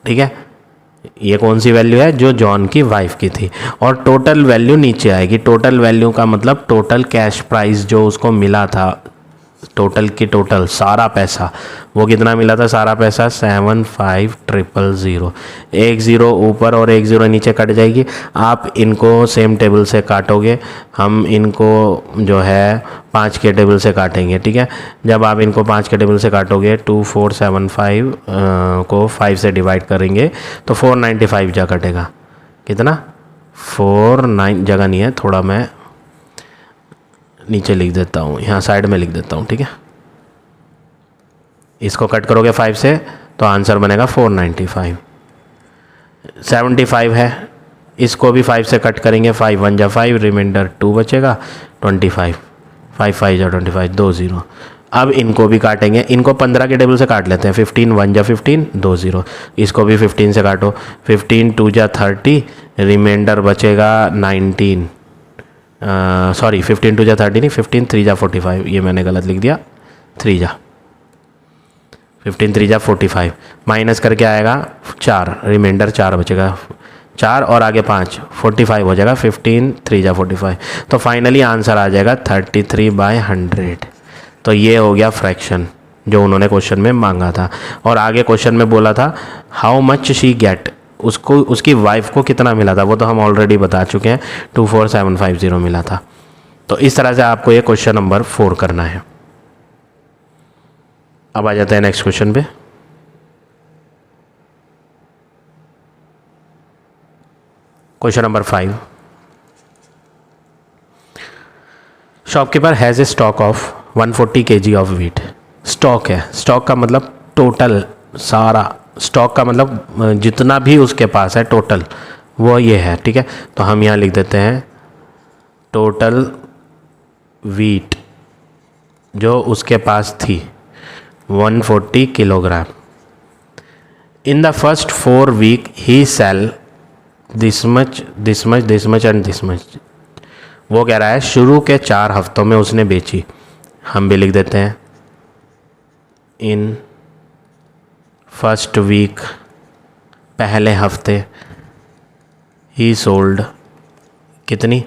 ठीक है। ये कौन सी वैल्यू है, जो जॉन की वाइफ की थी। और टोटल वैल्यू नीचे आएगी। टोटल वैल्यू का मतलब टोटल कैश प्राइस जो उसको मिला था, टोटल की टोटल सारा पैसा, वो कितना मिला था, सारा पैसा 75000। एक ज़ीरो ऊपर और एक ज़ीरो नीचे कट जाएगी। आप इनको सेम टेबल से काटोगे, हम इनको जो है 5 के टेबल से काटेंगे, ठीक है। जब आप इनको 5 के टेबल से काटोगे, 2475 को 5 से डिवाइड करेंगे तो 495 जा कटेगा। कितना, 49 जगह नहीं है, थोड़ा मैं नीचे लिख देता हूँ, यहाँ साइड में लिख देता हूँ, ठीक है। इसको कट करोगे 5 से तो आंसर बनेगा 495। 75 है, इसको भी 5 से कट करेंगे, 5 1 जा 5, रिमाइंडर 2 बचेगा, 25, 5 5 जा 25, 2 0। अब इनको भी काटेंगे, इनको 15 के टेबल से काट लेते हैं, 15 1 जा 15, 2 0। इसको भी 15 से काटो, 15 2 जा 30, रिमाइंडर बचेगा 19, सॉरी 15 2 जा 30 नहीं, 15 3 जा 45, ये मैंने गलत लिख दिया, 3 जा 15 3 जा 45, माइनस करके आएगा 4, रिमाइंडर 4 बचेगा, 4 और आगे 5, 45 हो जाएगा, 15 3 जा 45। तो फाइनली आंसर आ जाएगा 33/100। तो ये हो गया फ्रैक्शन जो उन्होंने क्वेश्चन में मांगा था। और आगे क्वेश्चन में बोला था हाउ मच शी गेट, उसको उसकी वाइफ को कितना मिला था, वो तो हम ऑलरेडी बता चुके हैं, 24750 मिला था। तो इस तरह से आपको ये क्वेश्चन नंबर 4 करना है। अब आ जाते हैं नेक्स्ट क्वेश्चन पे। Question number 5, shopkeeper has a stock of 140 kg of wheat. Stock है, स्टॉक का मतलब टोटल सारा, स्टॉक का मतलब जितना भी उसके पास है टोटल वो ये है, ठीक है। तो हम यहाँ लिख देते हैं टोटल व्हीट जो उसके पास थी 140 kilogram. In the first 4 week he sell this much this much this much and this much. वो कह रहा है शुरू के 4 हफ्तों में उसने बेची, हम भी लिख देते हैं इन फर्स्ट वीक, पहले हफ्ते, ही सोल्ड कितनी,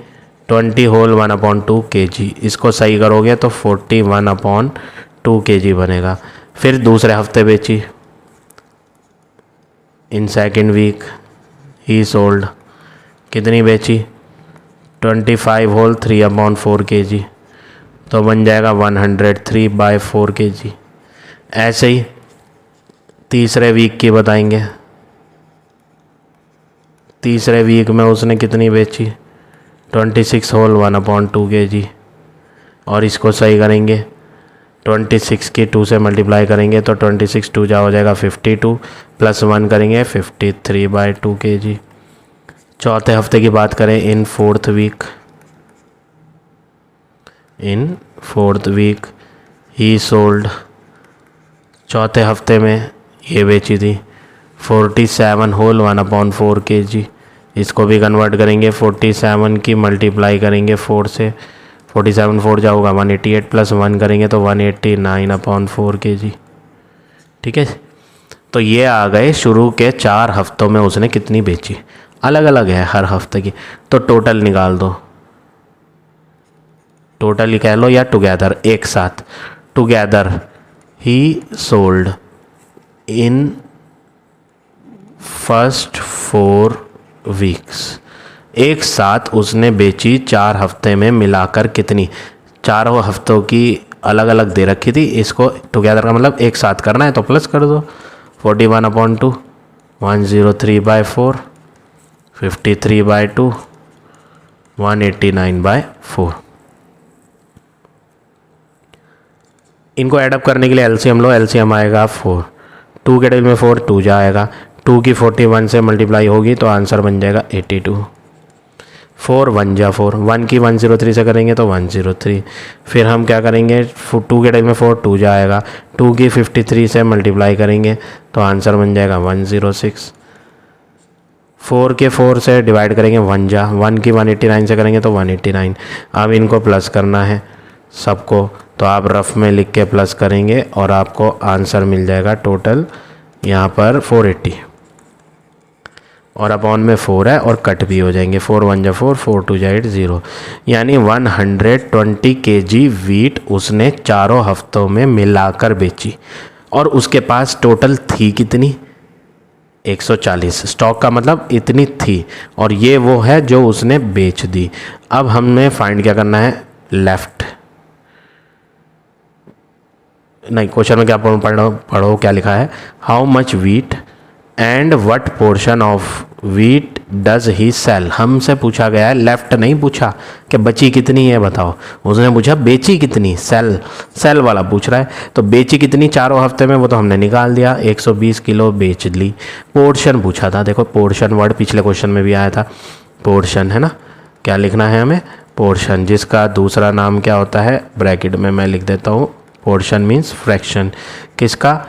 20 होल 1/2 kg। इसको सही करोगे तो 41/2 kg बनेगा। फिर दूसरे हफ्ते बेची, in second week he sold कितनी बेची, 25 होल 3/4 kg, तो बन जाएगा 103/4 kg। ऐसे ही तीसरे वीक की बताएंगे, तीसरे वीक में उसने कितनी बेची, 26 होल 1/2 kg। और इसको सही करेंगे, 26 की 2 से मल्टीप्लाई करेंगे तो 26 2 जा हो जाएगा 52, प्लस 1 करेंगे 53/2 kg। चौथे हफ्ते की बात करें, in fourth week he sold, चौथे हफ्ते में ये बेची थी 47 होल 1/4 kg। इसको भी कन्वर्ट करेंगे, 47 की मल्टीप्लाई करेंगे 4 से, 47 4 जाओगा 188, प्लस 1 करेंगे तो 189/4 kg, ठीक है। तो ये आ गए शुरू के 4 हफ्तों में उसने कितनी बेची, अलग अलग है हर हफ्ते की। तो टोटल निकाल दो, टोटल ही कह लो या टुगेदर, एक साथ, together he sold in first 4 weeks. एक साथ उसने बेची 4 हफ्ते में मिलाकर कितनी। चारों हफ्तों की अलग अलग दे रखी थी, इसको टुगेदर का मतलब एक साथ करना है तो प्लस कर दो। 41/2, 103/4, 53/2, 189/4। इनको ऐडअप करने के लिए एलसीएम लो, एलसीएम आएगा 4। 2 के टेबल में 4 2 जाएगा, 2 की 41 से मल्टीप्लाई होगी तो आंसर बन जाएगा 82। 4 1 जा 4, 1 की 103 से करेंगे तो 103। फिर हम क्या करेंगे, 2 के टेबल में 4 2 जाएगा, 2 की 53 से मल्टीप्लाई करेंगे तो आंसर बन जाएगा 106। 4 के 4 से डिवाइड करेंगे 1 जा, 1 की 189 से करेंगे तो 189। अब इनको प्लस करना है सबको, तो आप रफ में लिख के प्लस करेंगे और आपको आंसर मिल जाएगा टोटल यहाँ पर 480, और अपॉन में 4 है और कट भी हो जाएंगे। 4 1 जा 4, 4 2 जा 8, 0। यानी 120 kg वीट उसने चारों हफ्तों में मिलाकर बेची, और उसके पास टोटल थी कितनी, 140। स्टॉक का मतलब इतनी थी, और ये वो है जो उसने बेच दी। अब हमें फाइंड क्या करना है, लेफ्ट। नहीं, क्वेश्चन में क्या पढ़ो क्या लिखा है, how much wheat and what portion of wheat does he sell. हमसे पूछा गया है, लेफ्ट नहीं पूछा कि बची कितनी है बताओ, उसने पूछा बेची कितनी, सेल वाला पूछ रहा है। तो बेची कितनी चारों हफ्ते में, वो तो हमने निकाल दिया, 120 किलो बेच ली। पोर्शन पूछा था, देखो पोर्शन वर्ड पिछले क्वेश्चन में भी आया था, पोर्शन है ना। क्या लिखना है हमें, पोर्शन, जिसका दूसरा नाम क्या होता है, ब्रैकेट में मैं लिख देता हूँ, पोर्शन मीन्स फ्रैक्शन। किसका,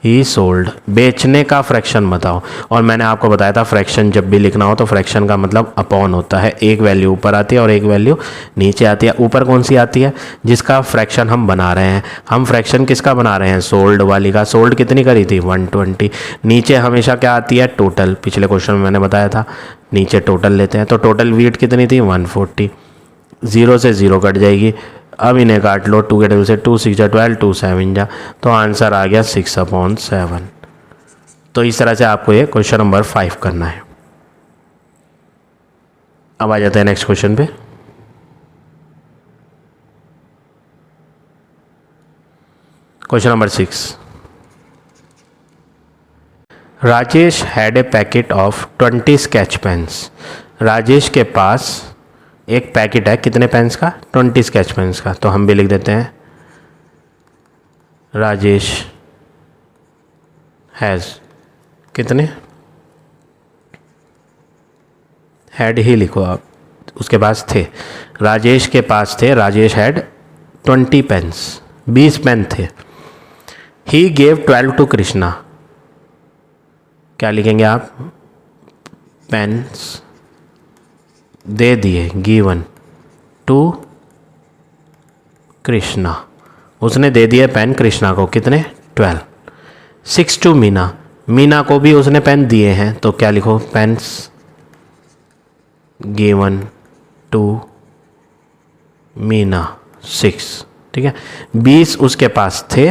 ही सोल्ड, बेचने का फ्रैक्शन बताओ। और मैंने आपको बताया था फ्रैक्शन जब भी लिखना हो तो फ्रैक्शन का मतलब अपॉन होता है, एक वैल्यू ऊपर आती है और एक वैल्यू नीचे आती है। ऊपर कौन सी आती है, जिसका फ्रैक्शन हम बना रहे हैं। हम फ्रैक्शन किसका बना रहे हैं, सोल्ड वाली का। सोल्ड कितनी करी थी, 120। नीचे हमेशा क्या आती है, टोटल। पिछले क्वेश्चन में मैंने बताया था, नीचे टोटल लेते हैं। तो टोटल वीट कितनी थी, 140। 0 से 0 कट जाएगी। अब इन्हें काट लो, 2 के टेबल से 2 6 जा 12, 2 7 जा, तो आंसर आ गया 6/7। तो इस तरह से आपको ये क्वेश्चन नंबर 5 करना है। अब आ जाते हैं नेक्स्ट क्वेश्चन पे। Question number 6, Rajesh had a packet of 20 sketch pens. Rajesh के पास एक पैकेट है कितने पेन्स का, 20 स्केच पेन्स का। तो हम भी लिख देते हैं, राजेश हैज़ कितने, हैड ही लिखो आप, उसके पास थे। राजेश के पास थे, राजेश हैड 20 पेन्स, 20 पेन थे। He gave 12 to Krishna. क्या लिखेंगे आप, पेन्स दे दिए, गिवन टू कृष्णा, उसने दे दिए पेन कृष्णा को, कितने, 12। 6 टू मीना, मीना को भी उसने पेन दिए हैं, तो क्या लिखो, पेन्स गिवन टू मीना 6। ठीक है, 20 उसके पास थे,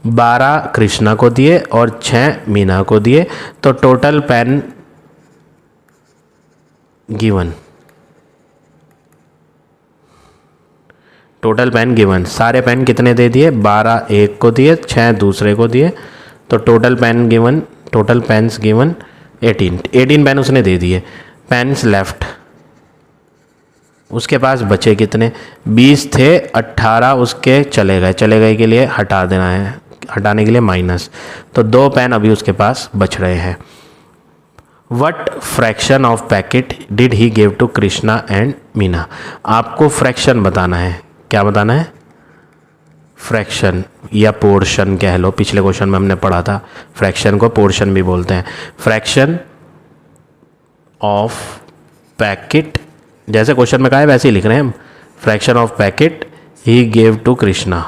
12 कृष्णा को दिए और 6 मीना को दिए, तो total pen given, total pen given, सारे पेन कितने दे दिए, 12 एक को दिए, 6 दूसरे को दिए, तो total pen given, total pens given 18 pen उसने दे दिए। पेन्स लेफ्ट, उसके पास बचे कितने, 20 थे, 18 उसके चले गए के लिए हटा देना है, हटाने के लिए माइनस, तो 2 पेन अभी उसके पास बच रहे हैं। What fraction of packet did he give to Krishna and Meena. आपको फ्रैक्शन बताना है, क्या बताना है, फ्रैक्शन या पोर्शन कह लो, पिछले क्वेश्चन में हमने पढ़ा था फ्रैक्शन को पोर्शन भी बोलते हैं। फ्रैक्शन ऑफ पैकेट, जैसे क्वेश्चन में कहा है वैसे ही लिख रहे हैं हम, fraction of packet he gave to Krishna.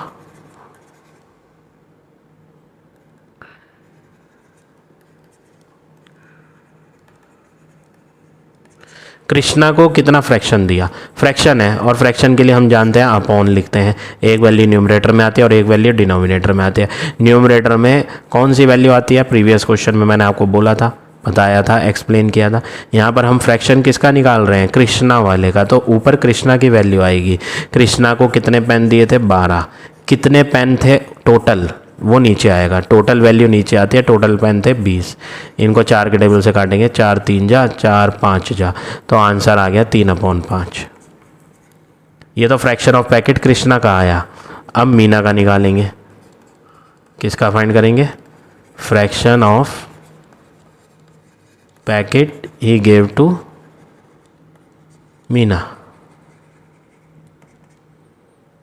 Krishna को कितना फ्रैक्शन दिया, फ्रैक्शन है और फ्रैक्शन के लिए हम जानते हैं अपॉन लिखते हैं। एक वैल्यू न्यूमरेटर में आती है और एक वैल्यू डिनोमिनेटर में आती है। न्यूमरेटर में कौन सी वैल्यू आती है, प्रीवियस क्वेश्चन में मैंने आपको बोला था बताया था, एक्सप्लेन किया था। यहाँ पर हम फ्रैक्शन किसका निकाल रहे हैं, कृष्णा वाले का। तो ऊपर कृष्णा की वैल्यू आएगी। कृष्णा को कितने पेन दिए थे, 12। कितने पेन थे टोटल, वो नीचे आएगा। टोटल वैल्यू नीचे आती है, टोटल पेन थे 20। इनको 4 के टेबल से काटेंगे, 4 3 जा 4 5 जा, तो आंसर आ गया 3/5। ये तो फ्रैक्शन ऑफ पैकेट कृष्णा का आया। अब मीना का निकालेंगे। किसका फाइंड करेंगे, fraction of packet he gave to Meena.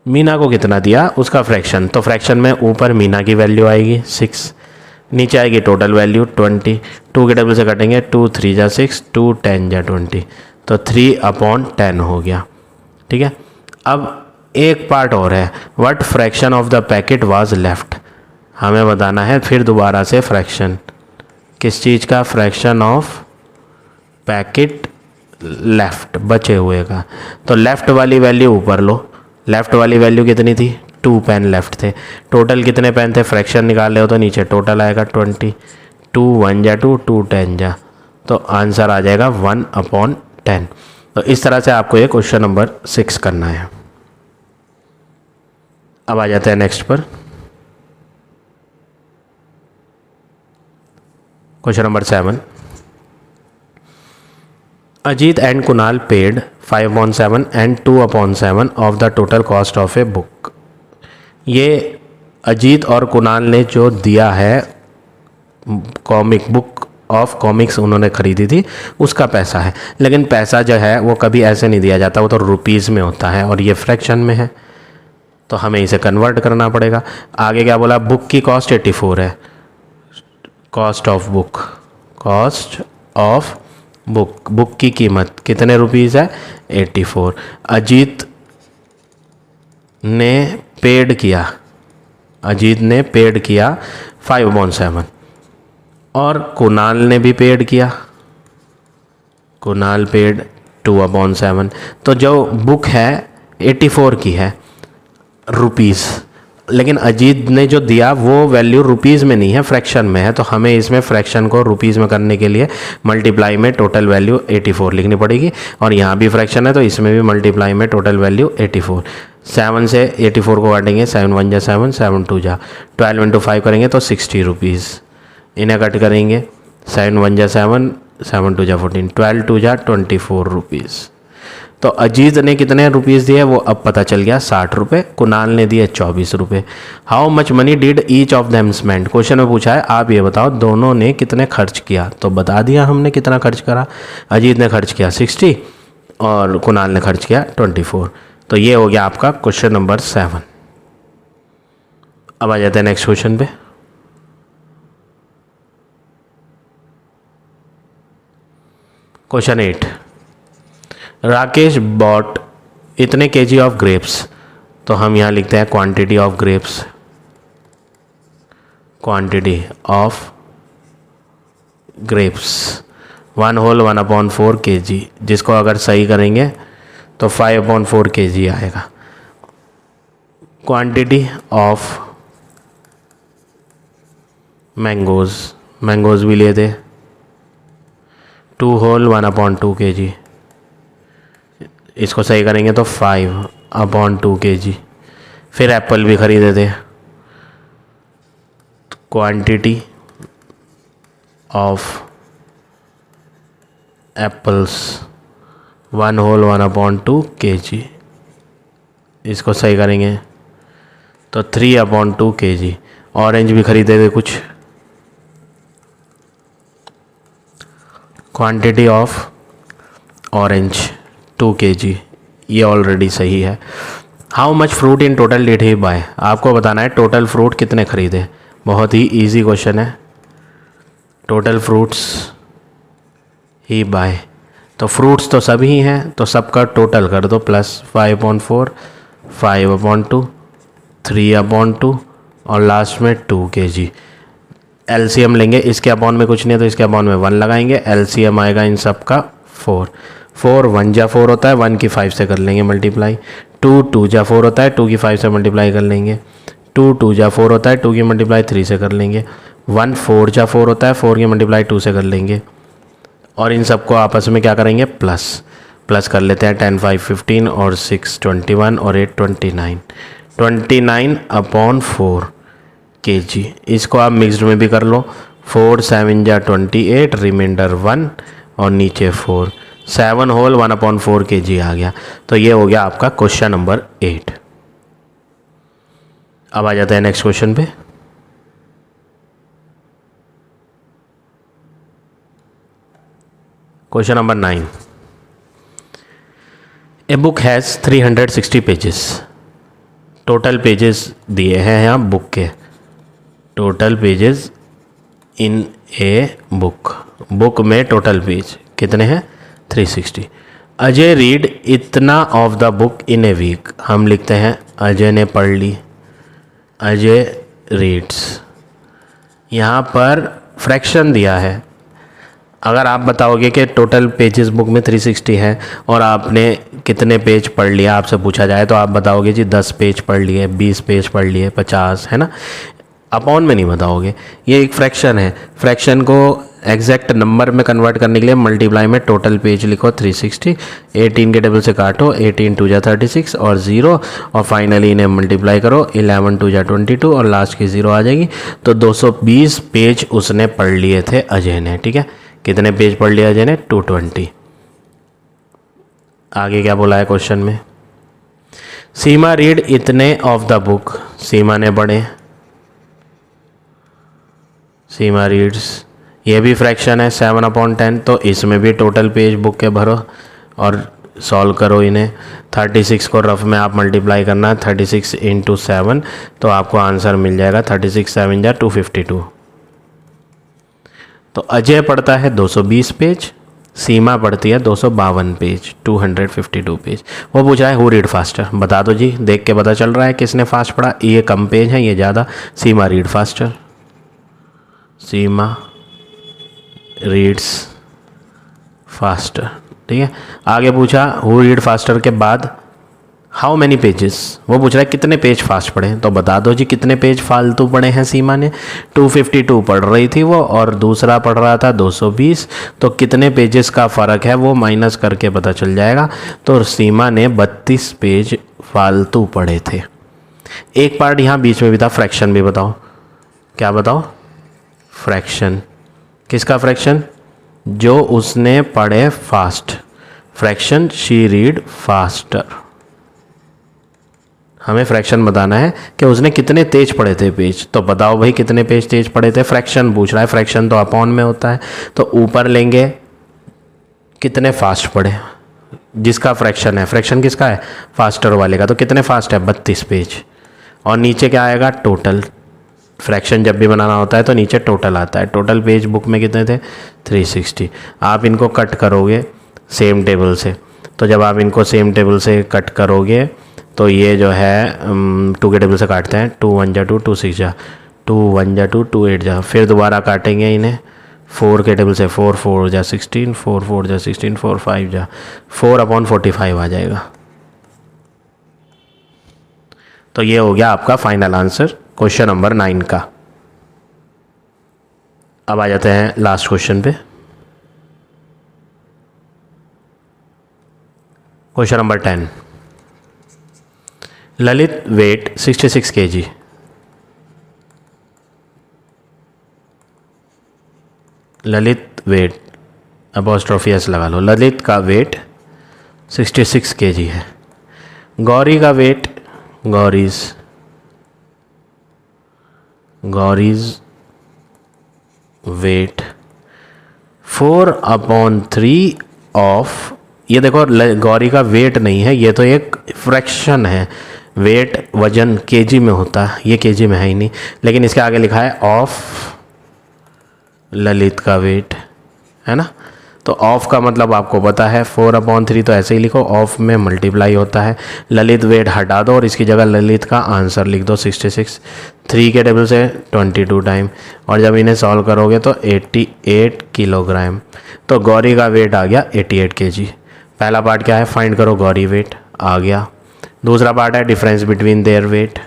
Meena को कितना दिया, उसका फ्रैक्शन। तो फ्रैक्शन में ऊपर मीना की वैल्यू आएगी 6, नीचे आएगी टोटल वैल्यू 20। 2 के टेबल से कटेंगे, 2 3 जा 6, 2 10 जा 20, तो 3/10 हो गया। ठीक है। अब एक पार्ट और है, what fraction of the packet was left. हमें बताना है फिर दोबारा से फ्रैक्शन किस चीज़ का, फ्रैक्शन ऑफ पैकेट लेफ्ट, बचे हुए का। तो लेफ़्ट वाली वैल्यू ऊपर लो। लेफ़्ट वाली वैल्यू कितनी थी, 2 पेन लेफ्ट थे। टोटल कितने पेन थे, फ्रैक्शन निकाल रहे हो तो नीचे टोटल आएगा 20। 2 1 जा 2, 2 10 जा, तो आंसर आ जाएगा 1/10। तो इस तरह से आपको ये क्वेश्चन नंबर 6 करना है। अब आ जाते हैं नेक्स्ट पर। Question number 7, Ajit and Kunal paid 5/7 and 2/7 of the total cost of a book. ये अजीत और कुणाल ने जो दिया है, कॉमिक बुक ऑफ कॉमिक्स उन्होंने खरीदी थी, उसका पैसा है। लेकिन पैसा जो है वो कभी ऐसे नहीं दिया जाता, वो तो रुपीज़ में होता है और ये फ्रैक्शन में है, तो हमें इसे कन्वर्ट करना पड़ेगा। आगे क्या बोला, बुक की कॉस्ट 84 है। Cost of book, cost of book, book की कीमत कितने रुपीज़ है, 84। अजीत ने पेड किया, अजीत ने पेड किया 5/7 और कुणाल ने भी पेड किया, कुणाल पेड 2/7। तो जो बुक है 84 की है रुपीज़, लेकिन अजीत ने जो दिया वो वैल्यू रुपीज़ में नहीं है, फ्रैक्शन में है। तो हमें इसमें फ्रैक्शन को रुपीज़ में करने के लिए मल्टीप्लाई में टोटल वैल्यू 84 लिखनी पड़ेगी। और यहाँ भी फ्रैक्शन है तो इसमें भी मल्टीप्लाई में टोटल वैल्यू 84। 7 से 84 को काटेंगे, 7 1 जा 7, 7 2 जा 12 × 5 करेंगे तो 60 रुपीज़। इन्हें कट करेंगे, 7 1 जा 7, 7 2 जा 14, 12 2 जा 24 रुपीज़। तो अजीत ने कितने रुपीज़ दिए वो अब पता चल गया, 60 रुपये। कुणाल ने दिए 24 रुपये। How much money did each of them spend. Question में पूछा है आप ये बताओ दोनों ने कितने खर्च किया, तो बता दिया हमने कितना खर्च करा। अजीत ने खर्च किया 60 और कुणाल ने खर्च किया 24। तो ये हो गया आपका क्वेश्चन नंबर 7। अब आ जाते हैं नेक्स्ट क्वेश्चन पे। क्वेश्चन 8, राकेश बॉट इतने केजी ऑफ ग्रेप्स। तो हम यहाँ लिखते हैं quantity of grapes, quantity of grapes 1 whole 1/4 kg, जिसको अगर सही करेंगे तो 5/4 kg आएगा। क्वांटिटी ऑफ मैंगोज़, मैंगोज़ भी लिए थे 2 होल 1/2 kg, इसको सही करेंगे तो 5/2 kg। फिर एप्पल भी खरीदे थे, quantity of apples 1 whole 1/2 kg, इसको सही करेंगे तो 3/2 kg। ऑरेंज भी खरीदे थे कुछ, क्वांटिटी ऑफ ऑरेंज 2 kg, ये ऑलरेडी सही है। How much fruit in total did he buy. आपको बताना है टोटल फ्रूट कितने खरीदे। बहुत ही इजी क्वेश्चन है। टोटल फ्रूट्स ही बाय, तो फ्रूट्स तो सभी हैं तो सबका टोटल कर दो, प्लस 5/4, 5/2, 3/2 और लास्ट में 2 kg। एलसीएम लेंगे, इसके अपॉन में कुछ नहीं है तो इसके अपॉन में 1 लगाएंगे। एलसीएम आएगा इन सब का 4। 4 1 जा 4 होता है, 1 की 5 से कर लेंगे मल्टीप्लाई। 2 2 जा 4 होता है, 2 की 5 से मल्टीप्लाई कर लेंगे। 2 2 जा 4 होता है, 2 की मल्टीप्लाई 3 से कर लेंगे। 1 4 जा 4 होता है, 4 की मल्टीप्लाई 2 से कर लेंगे और इन सबको आपस में क्या करेंगे प्लस कर लेते हैं। 10 5 15 और 6 21 और 8 29 29/4 kg। इसको आप मिक्स्ड में भी कर लो। 4 7 जा 28, रिमाइंडर 1 और नीचे 4, 7 होल 1/4 kg आ गया। तो ये हो गया आपका क्वेश्चन नंबर 8। अब आ जाते हैं नेक्स्ट क्वेश्चन पे। Question number 9। A book has 360 pages. Total pages दिए हैं यहाँ बुक के, total pages in a book में टोटल पेज कितने हैं 360। अजय रीड इतना of the book in a week. हम लिखते हैं अजय ने पढ़ ली, अजय रीड्स। यहाँ पर फ्रैक्शन दिया है। अगर आप बताओगे कि टोटल पेजेस बुक में 360 है और आपने कितने पेज पढ़ लिया आपसे पूछा जाए, तो आप बताओगे जी 10 पेज पढ़ लिए, 20 पेज पढ़ लिए, 50, है ना। अपॉन में नहीं बताओगे। ये एक फ्रैक्शन है। फ्रैक्शन को एग्जैक्ट नंबर में कन्वर्ट करने के लिए मल्टीप्लाई में टोटल पेज लिखो 360, 18 के टेबल से काटो, 18 2 जा 36 और 0 और फाइनली इन्हें मल्टीप्लाई करो, 11 2 जा 22 और लास्ट की 0 आ जाएगी। तो 220 पेज उसने पढ़ लिए थे अजय ने। ठीक है, कितने पेज पढ़ लिया अजय ने 220। आगे क्या बोला है क्वेश्चन में, सीमा रीड इतने ऑफ द बुक। सीमा ने पढ़े, सीमा रीड्स, ये भी फ्रैक्शन है 7/10। तो इसमें भी टोटल पेज बुक के भरो और सॉल्व करो इन्हें। 36 को रफ में आप मल्टीप्लाई करना, 36 × 7, तो आपको आंसर मिल जाएगा 36 7 जा 252। तो अजय पढ़ता है 220 पेज, सीमा पढ़ती है 252 पेज, 252 पेज। वो पूछ रहा है हु रीड फास्टर। बता दो जी, देख के पता चल रहा है किसने फास्ट पढ़ा। ये कम पेज है, ये ज़्यादा। सीमा रीड फास्टर, सीमा रीड्स फास्टर। ठीक है, आगे पूछा हु रीड फास्टर के बाद हाउ मैनी पेजेस। वो पूछ रहा है कितने पेज फास्ट पढ़े। तो बता दो जी कितने पेज फालतू पढ़े हैं सीमा ने। 252 पढ़ रही थी वो और दूसरा पढ़ रहा था 220। तो कितने पेजेस का फ़र्क है वो माइनस करके पता चल जाएगा। तो सीमा ने 32 पेज फालतू पढ़े थे। एक पार्ट यहाँ बीच में भी था, फ्रैक्शन भी बताओ। क्या बताओ, फ्रैक्शन। किसका फ्रैक्शन, जो उसने पढ़े fast. Fraction she read faster. हमें फ्रैक्शन बताना है कि उसने कितने तेज पढ़े थे पेज। तो बताओ भाई कितने पेज तेज पढ़े थे। फ्रैक्शन पूछ रहा है, फ्रैक्शन तो अपॉन में होता है। तो ऊपर लेंगे कितने फास्ट पढ़े, जिसका फ्रैक्शन है। फ्रैक्शन किसका है, फास्टर वाले का। तो कितने फास्ट है 32 पेज। और नीचे क्या आएगा, टोटल। फ्रैक्शन जब भी बनाना होता है तो नीचे टोटल आता है। टोटल पेज बुक में कितने थे 360। आप इनको कट करोगे सेम टेबल से। तो जब आप इनको सेम टेबल से कट करोगे तो ये जो है 2 के टेबल से काटते हैं। 2 1 जा 2, 2 6 जा 2 1 जा 2, 2 8 जा। फिर दोबारा काटेंगे इन्हें 4 के टेबल से, 4 4 जा 16, 4 4 जा 16, 4 5 जा 4/45 आ जाएगा। तो ये हो गया आपका फाइनल आंसर क्वेश्चन नंबर 9 का। अब आ जाते हैं लास्ट क्वेश्चन पे। Question number 10। Lalit weight 66 kg। Lalit weight apostrophe S लगा लो। ललित का वेट 66 kg है। गौरी का वेट, गौरीज वेट 4/3 ऑफ। ये देखो गौरी का वेट नहीं है, ये तो एक फ्रैक्शन है। वेट वजन केजी में होता है, ये केजी में है ही नहीं। लेकिन इसके आगे लिखा है ऑफ ललित का वेट, है ना। तो ऑफ का मतलब आपको पता है 4/3, तो ऐसे ही लिखो, ऑफ में मल्टीप्लाई होता है। ललित वेट हटा दो और इसकी जगह ललित का आंसर लिख दो 66। 3 के टेबल से 22 टाइम और जब इन्हें सॉल्व करोगे तो 88 किलोग्राम। तो गौरी का वेट आ गया 88 kg। पहला पार्ट क्या है, फाइंड करो गौरी वेट, आ गया। दूसरा पार्ट है difference between their weight,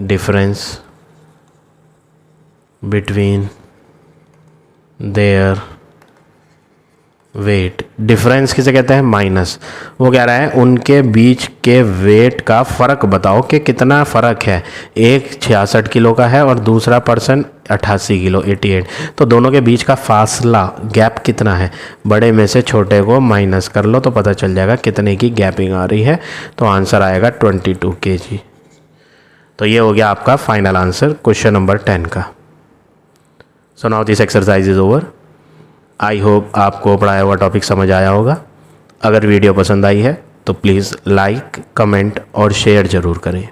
difference between their weight. Difference किसे कहते हैं? माइनस। वो कह रहा है उनके बीच के वेट का फ़र्क बताओ कि कितना फ़र्क है। एक 66 किलो का है और दूसरा पर्सन 88 किलो 88। तो दोनों के बीच का फासला गैप कितना है? बड़े में से छोटे को माइनस कर लो तो पता चल जाएगा कितने की गैपिंग आ रही है। तो आंसर आएगा 22 kg। तो ये हो गया आपका फाइनल आंसर क्वेश्चन नंबर 10 का। So now this exercise is over. I hope आपको पढ़ाया हुआ टॉपिक समझ आया होगा। अगर वीडियो पसंद आई है तो प्लीज़ लाइक, कमेंट और शेयर ज़रूर करें।